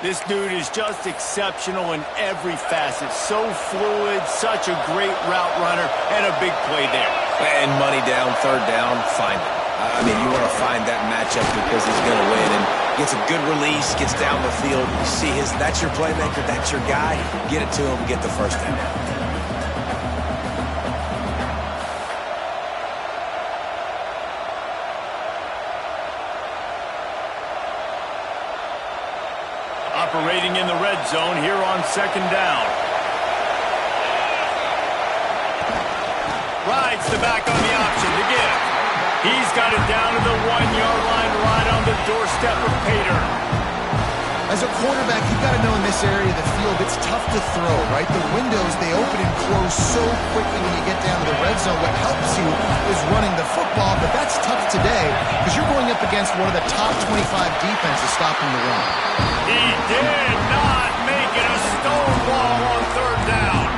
This dude is just exceptional in every facet. So fluid, such a great route runner, and a big play there. And money down, third down, find it. I mean, you want to find that matchup because he's going to win. And gets a good release, gets down the field. You see that's your playmaker, that's your guy. Get it to him, get the first down. Operating in the red zone here on second down. Rides the back on the option to give. He's got it down to the 1-yard line right on the doorstep of Pater. As a quarterback, you've got to know in this area of the field, it's tough to throw, right? The windows, they open and close so quickly when you get down to the red zone. What helps you is running the football, but that's tough today because you're going up against one of the top 25 defenses stopping the run. He did not make it a stonewall on third down.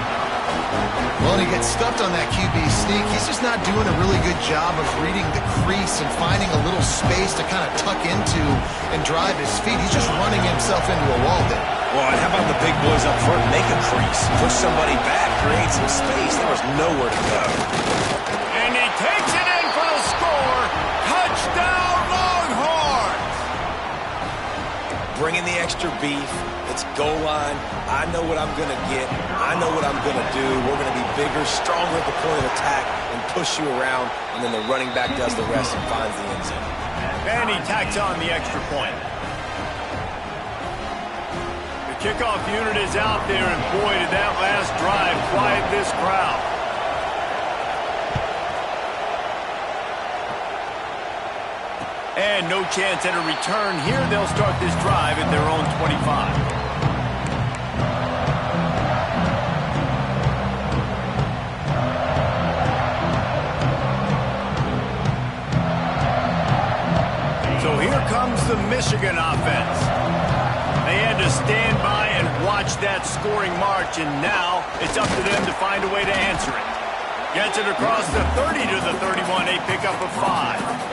Well, and he gets stuffed on that QB sneak. He's just not doing a really good job of reading the crease and finding a little space to kind of tuck into and drive his feet. He's just running himself into a wall there. Well, and how about the big boys up front? Make a crease. Push somebody back. Create some space. There was nowhere to go. And he takes it in for the score. Touchdown, Longhorns! Bring in the extra beef. It's goal line. I know what I'm going to get. I know what I'm going to do. We're going to be bigger, stronger at the point of attack and push you around, and then the running back does the rest and finds the end zone. And he tacks on the extra point. The kickoff unit is out there, and boy, did that last drive quiet this crowd. And no chance at a return here. They'll start this drive at their own 25. So here comes the Michigan offense. They had to stand by and watch that scoring march, and now it's up to them to find a way to answer it. Gets it across the 30 to the 31, a pickup of 5.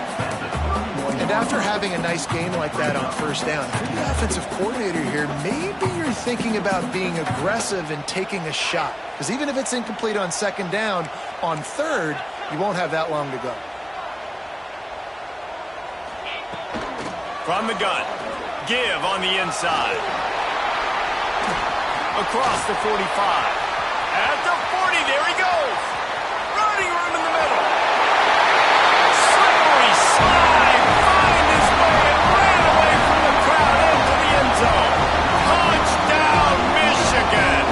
And after having a nice game like that on first down, if you're the offensive coordinator here, maybe you're thinking about being aggressive and taking a shot. Because even if it's incomplete on second down, on third, you won't have that long to go. From the gun, give on the inside. Across the 45. At the 40, there he goes. Running room in the middle. Slippery slide. Find his way and ran away from the crowd into the end zone. Touchdown, Michigan.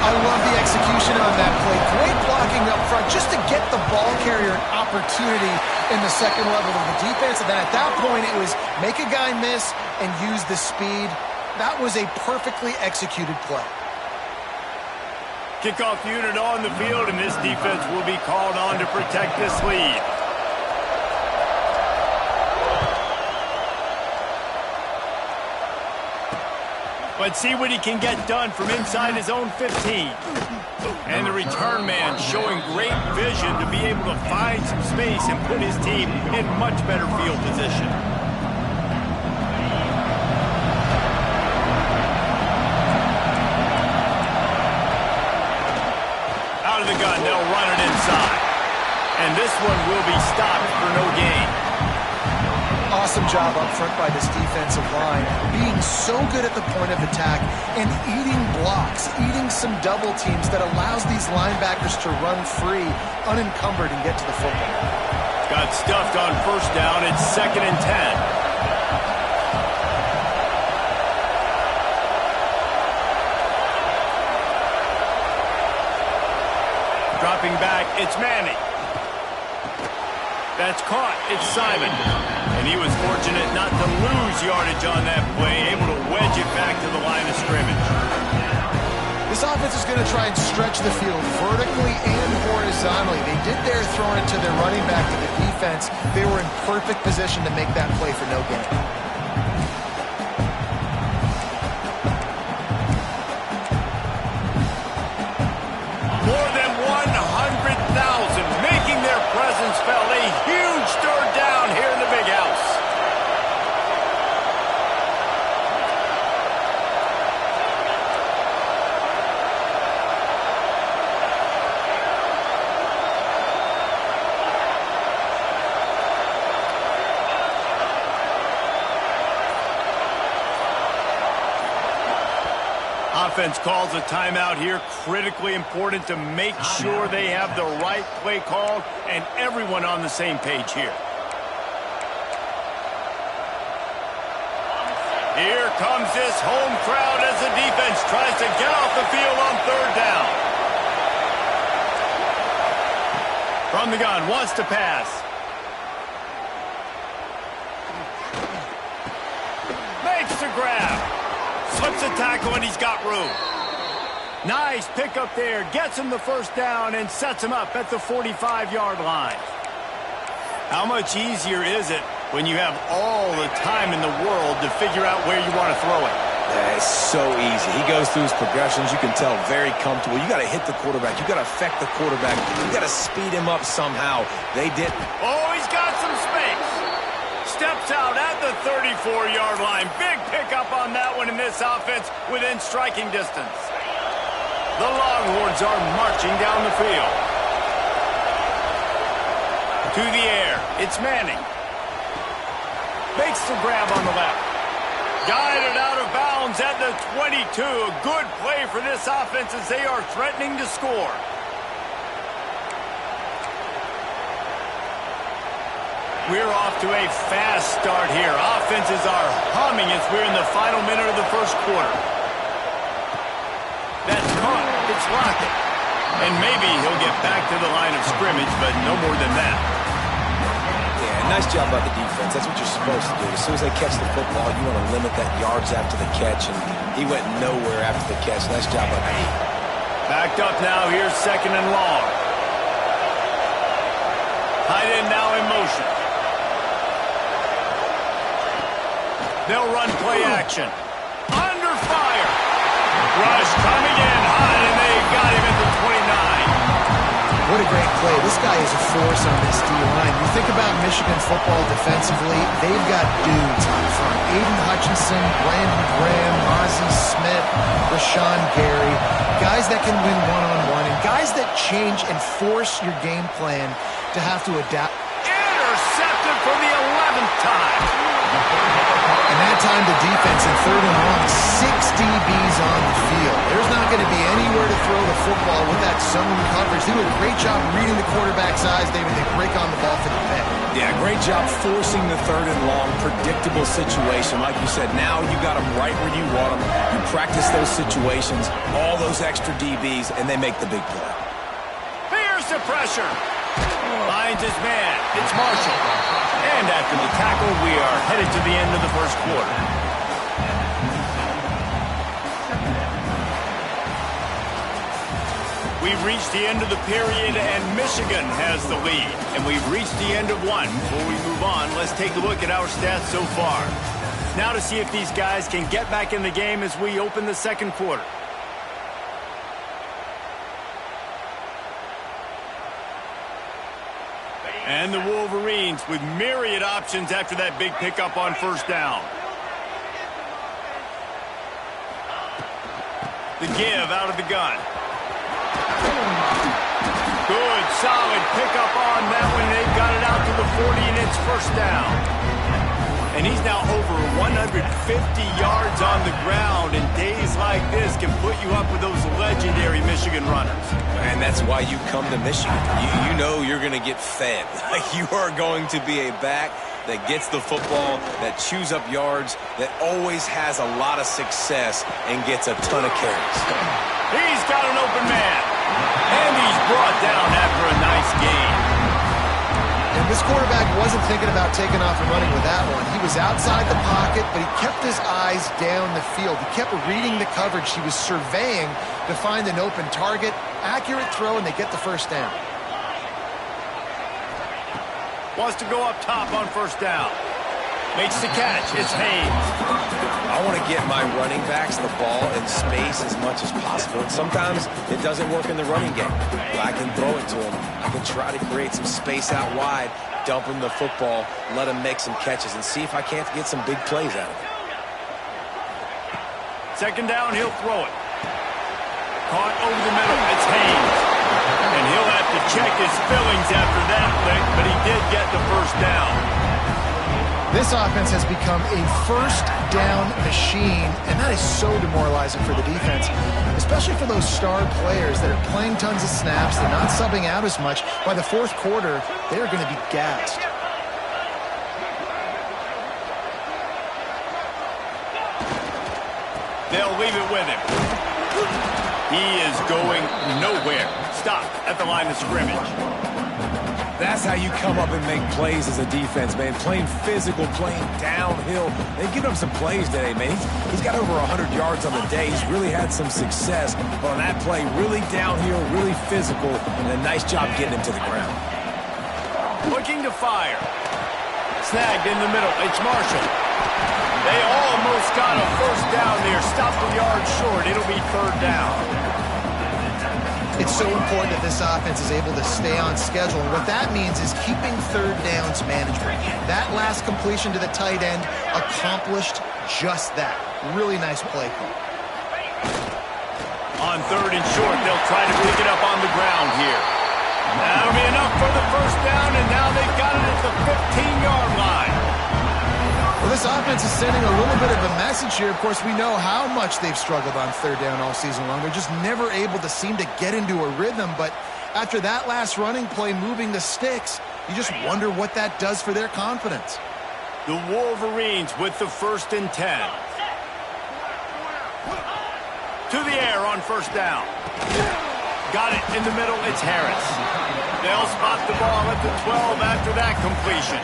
I love the execution on that play. Great blocking up front just to get the ball carrier an opportunity in the second level of the defense. And then at that point, it was make a guy miss and use the speed. That was a perfectly executed play. Kickoff unit on the field, and this defense will be called on to protect this lead. Let's see what he can get done from inside his own 15. And the return man showing great vision to be able to find some space and put his team in much better field position. Out of the gun, they'll run it inside. And this one will be stopped for no gain. Awesome job up front by this defensive line, being so good at the point of attack and eating blocks, eating some double teams that allows these linebackers to run free, unencumbered, and get to the football. Got stuffed on first down. It's 2nd and 10. Dropping back, it's Manning. That's caught, it's Simon. And he was fortunate not to lose yardage on that play, able to wedge it back to the line of scrimmage. This offense is going to try and stretch the field vertically and horizontally. They did their throwing it to their running back to the defense. They were in perfect position to make that play for no gain. More than 100,000 making their presence felt. A huge third down here in the big house. Offense calls a timeout here. Critically important to make sure they have the right play called and everyone on the same page here. Here comes this home crowd as the defense tries to get off the field on third down. From the gun, wants to pass. Makes the grab. Slips a tackle, and he's got room. Nice pickup there. Gets him the first down and sets him up at the 45-yard line. How much easier is it when you have all the time in the world to figure out where you want to throw it? Yeah, it's so easy. He goes through his progressions. You can tell very comfortable. You got to hit the quarterback. You got to affect the quarterback. You got to speed him up somehow. They didn't. Oh, he's got some space. Steps out at the 34-yard line. Big pickup on that one in this offense within striking distance. The Longhorns are marching down the field. To the air. It's Manning. Makes the grab on the left. Guided out of bounds at the 22. A good play for this offense as they are threatening to score. We're off to a fast start here. Offenses are humming as we're in the final minute of the first quarter. That's caught. It's Lockett. And maybe he'll get back to the line of scrimmage, but no more than that. Yeah, nice job by the defense. That's what you're supposed to do. As soon as they catch the football, you want to limit that yards after the catch, and he went nowhere after the catch. Nice job by the defense. Backed up now. Here's 2nd and long. Tight end now in motion. They'll run play action. Under fire. Rush coming in hot, and they got him at the 29. What a great play. This guy is a force on this D-line. You think about Michigan football defensively, they've got dudes on front. Aiden Hutchinson, Brandon Graham, Ozzie Smith, Rashawn Gary. Guys that can win one-on-one, and guys that change and force your game plan to have to adapt. Intercepted for the 11th time. And that time the defense in 3rd and long, 6 DBs on the field. There's not going to be anywhere to throw the football with that zone coverage. They do a great job reading the quarterback's eyes, David. They break on the ball for the pick. Yeah, great job forcing the 3rd and long, predictable situation. Like you said, now you got them right where you want them. You practice those situations, all those extra DBs, and they make the big play. Here's the pressure. Finds his man. It's Marshall. And after the tackle, we are headed to the end of the first quarter. We've reached the end of the period, and Michigan has the lead. And we've reached the end of one. Before we move on, let's take a look at our stats so far. Now to see if these guys can get back in the game as we open the second quarter. And the Wolverines with myriad options after that big pickup on first down. The give out of the gun. Good, solid pickup on that one. They've got it out to the 40, and it's first down. And he's now over 150 yards on the ground, and days like this can put you up with those legendary Michigan runners. And that's why you come to Michigan. You know you're going to get fed. You are going to be a back that gets the football, that chews up yards, that always has a lot of success and gets a ton of carries. He's got an open man, and he's brought down after a nice gain. And this quarterback wasn't thinking about taking off and running with that one. He was outside the pocket, but he kept his eyes down the field. He kept reading the coverage. He was surveying to find an open target. Accurate throw, and they get the first down. Wants to go up top on first down. Makes the catch. It's Haynes. I want to get my running backs the ball in space as much as possible. And sometimes it doesn't work in the running game. But I can throw it to him. I can try to create some space out wide, dump him the football, let him make some catches, and see if I can't get some big plays out of it. Second down, he'll throw it. Caught over the middle. It's Haynes. And he'll have to check his fillings after that lick, but he did get the first down. This offense has become a first down machine, and that is so demoralizing for the defense, especially for those star players that are playing tons of snaps. They're not subbing out as much. By the fourth quarter, they're going to be gassed. They'll leave it with him. He is going nowhere. Stop at the line of scrimmage. That's how you come up and make plays as a defense, man. Playing physical, playing downhill. They've given him some plays today, man. He's got over 100 yards on the day. He's really had some success. But on that play, really downhill, really physical, and a nice job getting him to the ground. Looking to fire. Snagged in the middle. It's Marshall. They almost got a first down there. Stopped a yard short. It'll be third down. It's so important that this offense is able to stay on schedule. And what that means is keeping third downs manageable. That last completion to the tight end accomplished just that. Really nice play call. On third and short, they'll try to pick it up on the ground here. That'll be enough for the first down, and now they've got it at the 15-yard line. Well, this offense is sending a little bit of a message here. Of course, we know how much they've struggled on third down all season long. They're just never able to seem to get into a rhythm. But after that last running play, moving the sticks, you just wonder what that does for their confidence. The Wolverines with the 1st and 10. To the air on first down. Got it in the middle. It's Harris. They'll spot the ball at the 12 after that completion.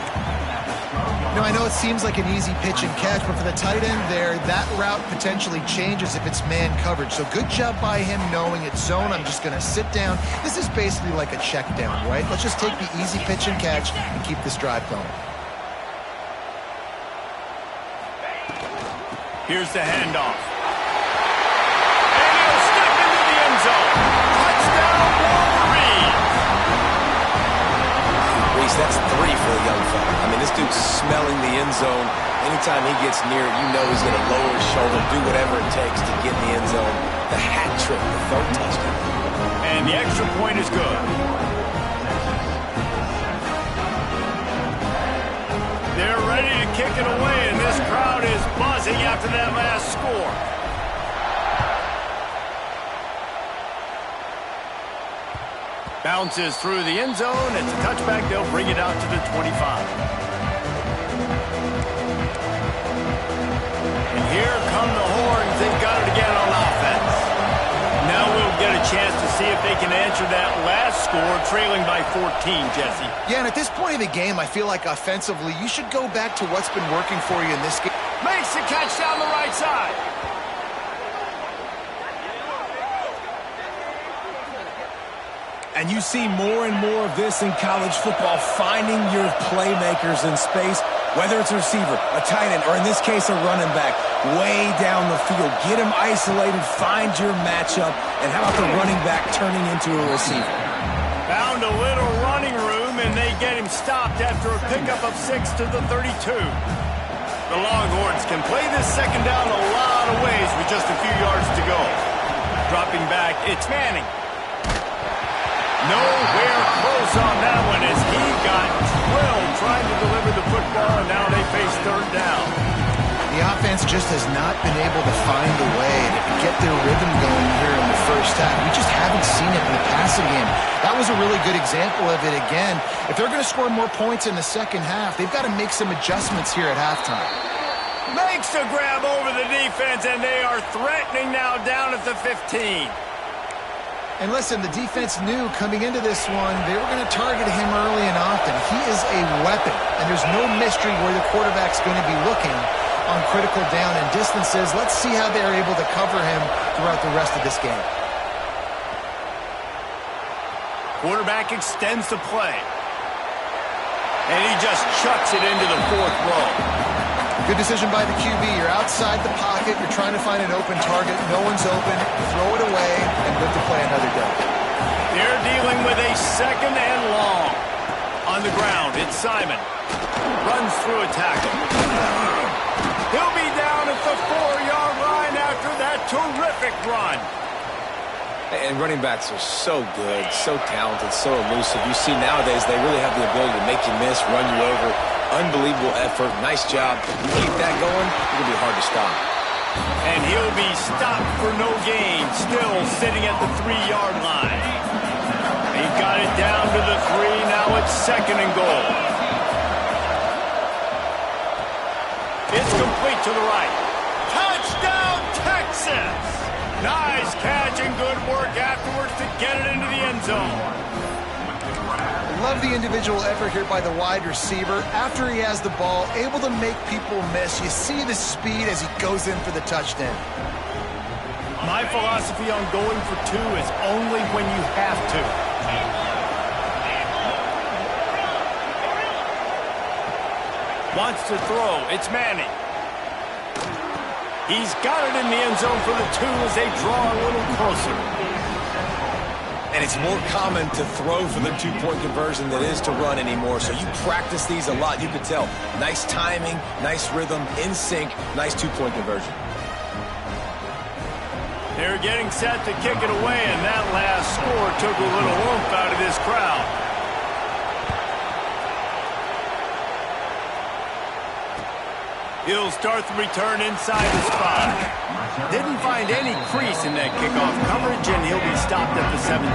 You know, I know it seems like an easy pitch and catch, but for the tight end there, that route potentially changes if it's man coverage. So good job by him knowing it's zone. I'm just going to sit down. This is basically like a check down, right? Let's just take the easy pitch and catch and keep this drive going. Here's the handoff. And he'll step into the end zone. Touchdown, Wolverines! Reese, that's 3 for a young fella. I mean, this dude's smelling the end zone. Anytime he gets near it, you know he's going to lower his shoulder, do whatever it takes to get in the end zone. The hat trick, the third touchdown. And the extra point is good. They're ready to kick it away, and this crowd is buzzing after that last score. Bounces through the end zone. It's a touchback. They'll bring it out to the 25. And here come the horns. They've got it again on offense. Now we'll get a chance to see if they can answer that last score, trailing by 14, Jesse. Yeah, and at this point of the game, I feel like offensively, you should go back to what's been working for you in this game. Makes the catch down the right side. And you see more and more of this in college football, finding your playmakers in space, whether it's a receiver, a tight end, or in this case, a running back, way down the field. Get him isolated, find your matchup, and how about the running back turning into a receiver? Found a little running room, and they get him stopped after a pickup of 6 to the 32. The Longhorns can play this second down a lot of ways with just a few yards to go. Dropping back, it's Manning. Nowhere close on that one as he got drilled trying to deliver the football, and now they face third down. defense just has not been able to find a way to get their rhythm going here in the first half. We just haven't seen it in the passing game. That was a really good example of it again. If they're going to score more points in the second half, they've got to make some adjustments here at halftime. Makes a grab over the defense, and they are threatening now down at the 15. And listen, the defense knew coming into this one, they were going to target him early and often. He is a weapon, and there's no mystery where the quarterback's going to be looking on critical down and distances. Let's see how they're able to cover him throughout the rest of this game. Quarterback extends the play. And he just chucks it into the fourth row. Good decision by the QB. You're outside the pocket. You're trying to find an open target. No one's open. Throw it away and live to play another day. They're dealing with a second and long. On the ground, it's Simon. Runs through a tackle. He'll be down at the 4-yard line after that terrific run. And running backs are so good, so talented, so elusive. You see nowadays they really have the ability to make you miss, run you over. Unbelievable effort. Nice job. You keep that going, it's going to be hard to stop. And he'll be stopped for no gain, still sitting at the 3-yard line. He got it down to the 3. Now it's second and goal. It's complete to the right. Touchdown, Texas! Nice catch and good work afterwards to get it into the end zone. Love the individual effort here by the wide receiver. After he has the ball, able to make people miss. You see the speed as he goes in for the touchdown. My philosophy on going for 2 is only when you have to. Wants to throw. It's Manning. He's got it in the end zone for the 2 as they draw a little closer. And it's more common to throw for the 2-point conversion than it is to run anymore. So you practice these a lot. You can tell. Nice timing, nice rhythm, in sync, nice 2-point conversion. They're getting set to kick it away, and that last score took a little oomph out of this crowd. He'll start the return inside the spot. Didn't find any crease in that kickoff coverage, and he'll be stopped at the 17.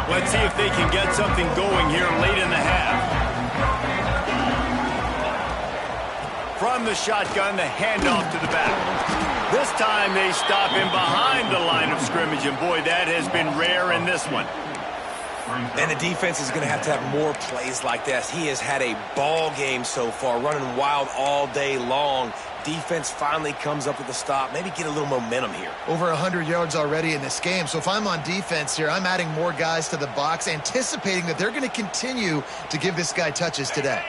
Let's see if they can get something going here late in the half. From the shotgun, the handoff to the back. This time they stop him behind the line of scrimmage, and boy, that has been rare in this one. And the defense is going to have more plays like this. He has had a ball game so far, running wild all day long. Defense finally comes up with a stop. Maybe get a little momentum here. Over 100 yards already in this game. So if I'm on defense here, I'm adding more guys to the box, anticipating that they're going to continue to give this guy touches today.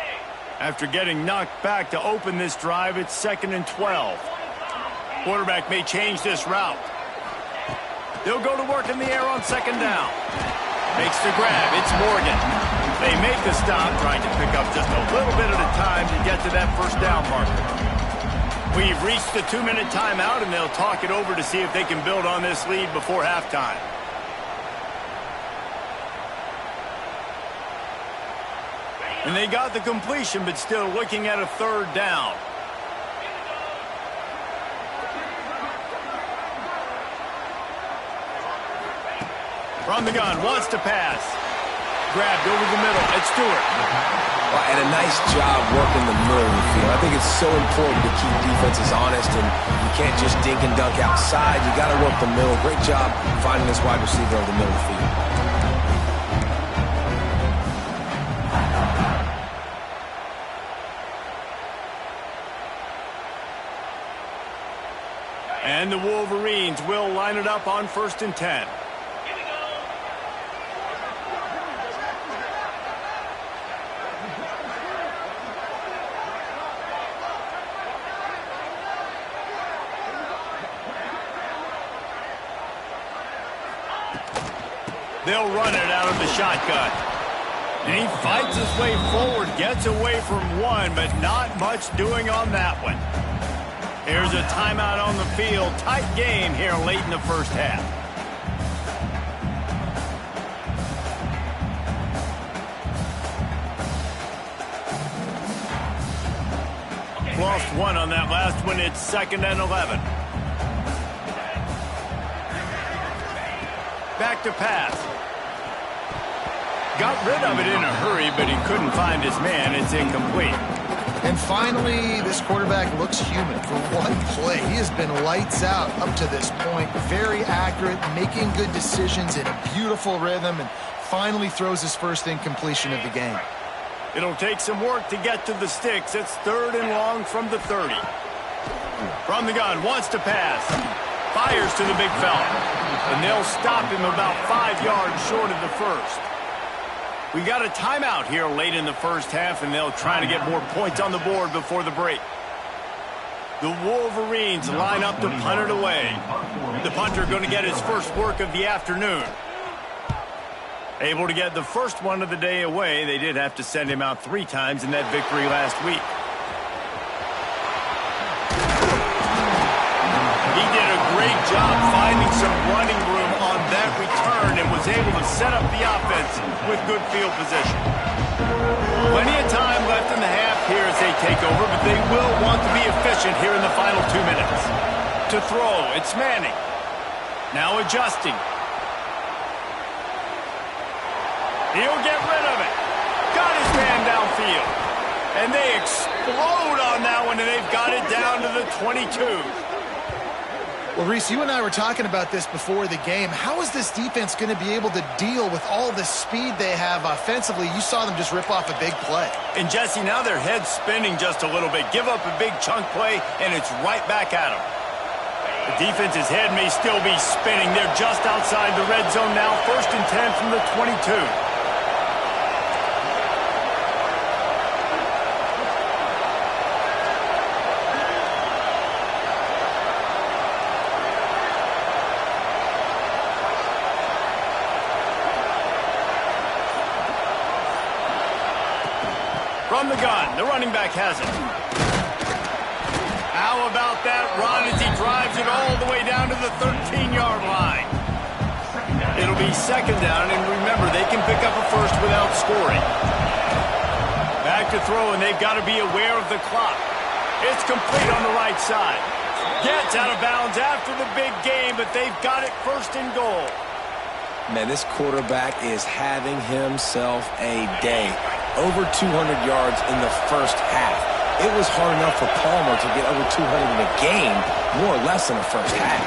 After getting knocked back to open this drive, it's 2nd and 12. Quarterback may change this route. They'll go to work in the air on 2nd down. Makes the grab. It's Morgan. They make the stop, trying to pick up just a little bit at a time to get to that first down marker. We've reached the 2-minute timeout, and they'll talk it over to see if they can build on this lead before halftime. And they got the completion, but still looking at a 3rd down. From the gun, wants to pass. Grabbed over the middle. It's Stewart. And a nice job working the middle of the field. I think it's so important to keep defenses honest, and you can't just dink and dunk outside. You got to work the middle. Great job finding this wide receiver over the middle of the field. And the Wolverines will line it up on 1st and 10. They'll run it out of the shotgun. And he fights his way forward, gets away from one, but not much doing on that one. Here's a timeout on the field. Tight game here late in the first half. 1 on that last one. It's 2nd and 11. Back to pass. Got rid of it in a hurry, but he couldn't find his man. It's incomplete. And finally, this quarterback looks human for one play. He has been lights out up to this point. Very accurate, making good decisions in a beautiful rhythm, and finally throws his first incompletion of the game. It'll take some work to get to the sticks. It's 3rd and long from the 30. From the gun, wants to pass. Fires to the big fella. And they'll stop him about 5 yards short of the first. We got a timeout here late in the first half, and they'll try to get more points on the board before the break. The Wolverines line up to punt it away. The punter going to get his first work of the afternoon. Able to get the first one of the day away. They did have to send him out 3 times in that victory last week. He did a great job finding some running room on that return and was able to set up the offense with good field position. Plenty of time left in the half here as they take over, but they will want to be efficient here in the final 2 minutes. To throw, it's Manning. Now adjusting. He'll get rid of it. Got his man downfield. And they explode on that one, and they've got it down to the 22. Well, Reese, you and I were talking about this before the game. How is this defense going to be able to deal with all the speed they have offensively? You saw them just rip off a big play. And, Jesse, now their head's spinning just a little bit. Give up a big chunk play, and it's right back at them. The defense's head may still be spinning. They're just outside the red zone now. 1st and 10 from the 22. From the gun, the running back has it. How about that run as he drives it all the way down to the 13-yard line? It'll be 2nd down, and remember, they can pick up a first without scoring. Back to throw, and they've got to be aware of the clock. It's complete on the right side. Gets out of bounds after the big game, but they've got it 1st and goal. Man, this quarterback is having himself a day. Over 200 yards in the first half. It was hard enough for Palmer to get over 200 in a game, more or less in the first half.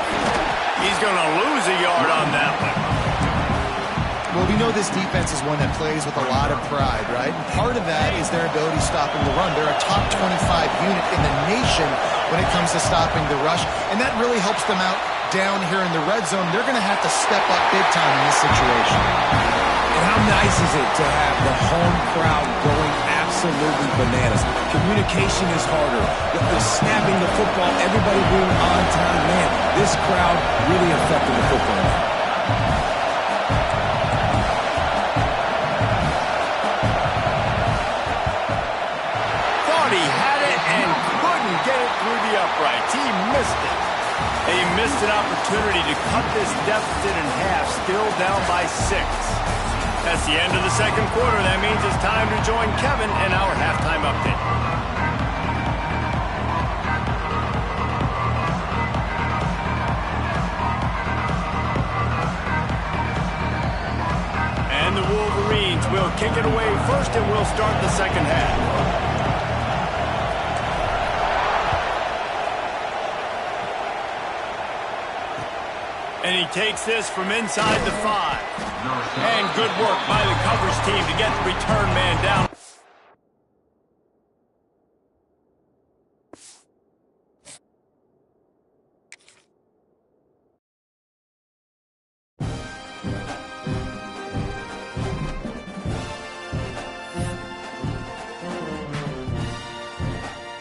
He's going to lose a yard on that one. Well, we know this defense is one that plays with a lot of pride, right? And part of that is their ability stopping the run. They're a top 25 unit in the nation when it comes to stopping the rush, and that really helps them out down here in the red zone. They're going to have to step up big time in this situation. And how nice is it to have the home crowd going absolutely bananas? Communication is harder. The snapping the football, everybody being on time. Man, this crowd really affected the football. Thought he had it and couldn't get it through the uprights. He missed it. They missed an opportunity to cut this deficit in half, still down by 6. That's the end of the second quarter. That means it's time to join Kevin in our halftime update. And the Wolverines will kick it away first, and we'll start the second half. And he takes this from inside the 5. And good work by the coverage team to get the return man down.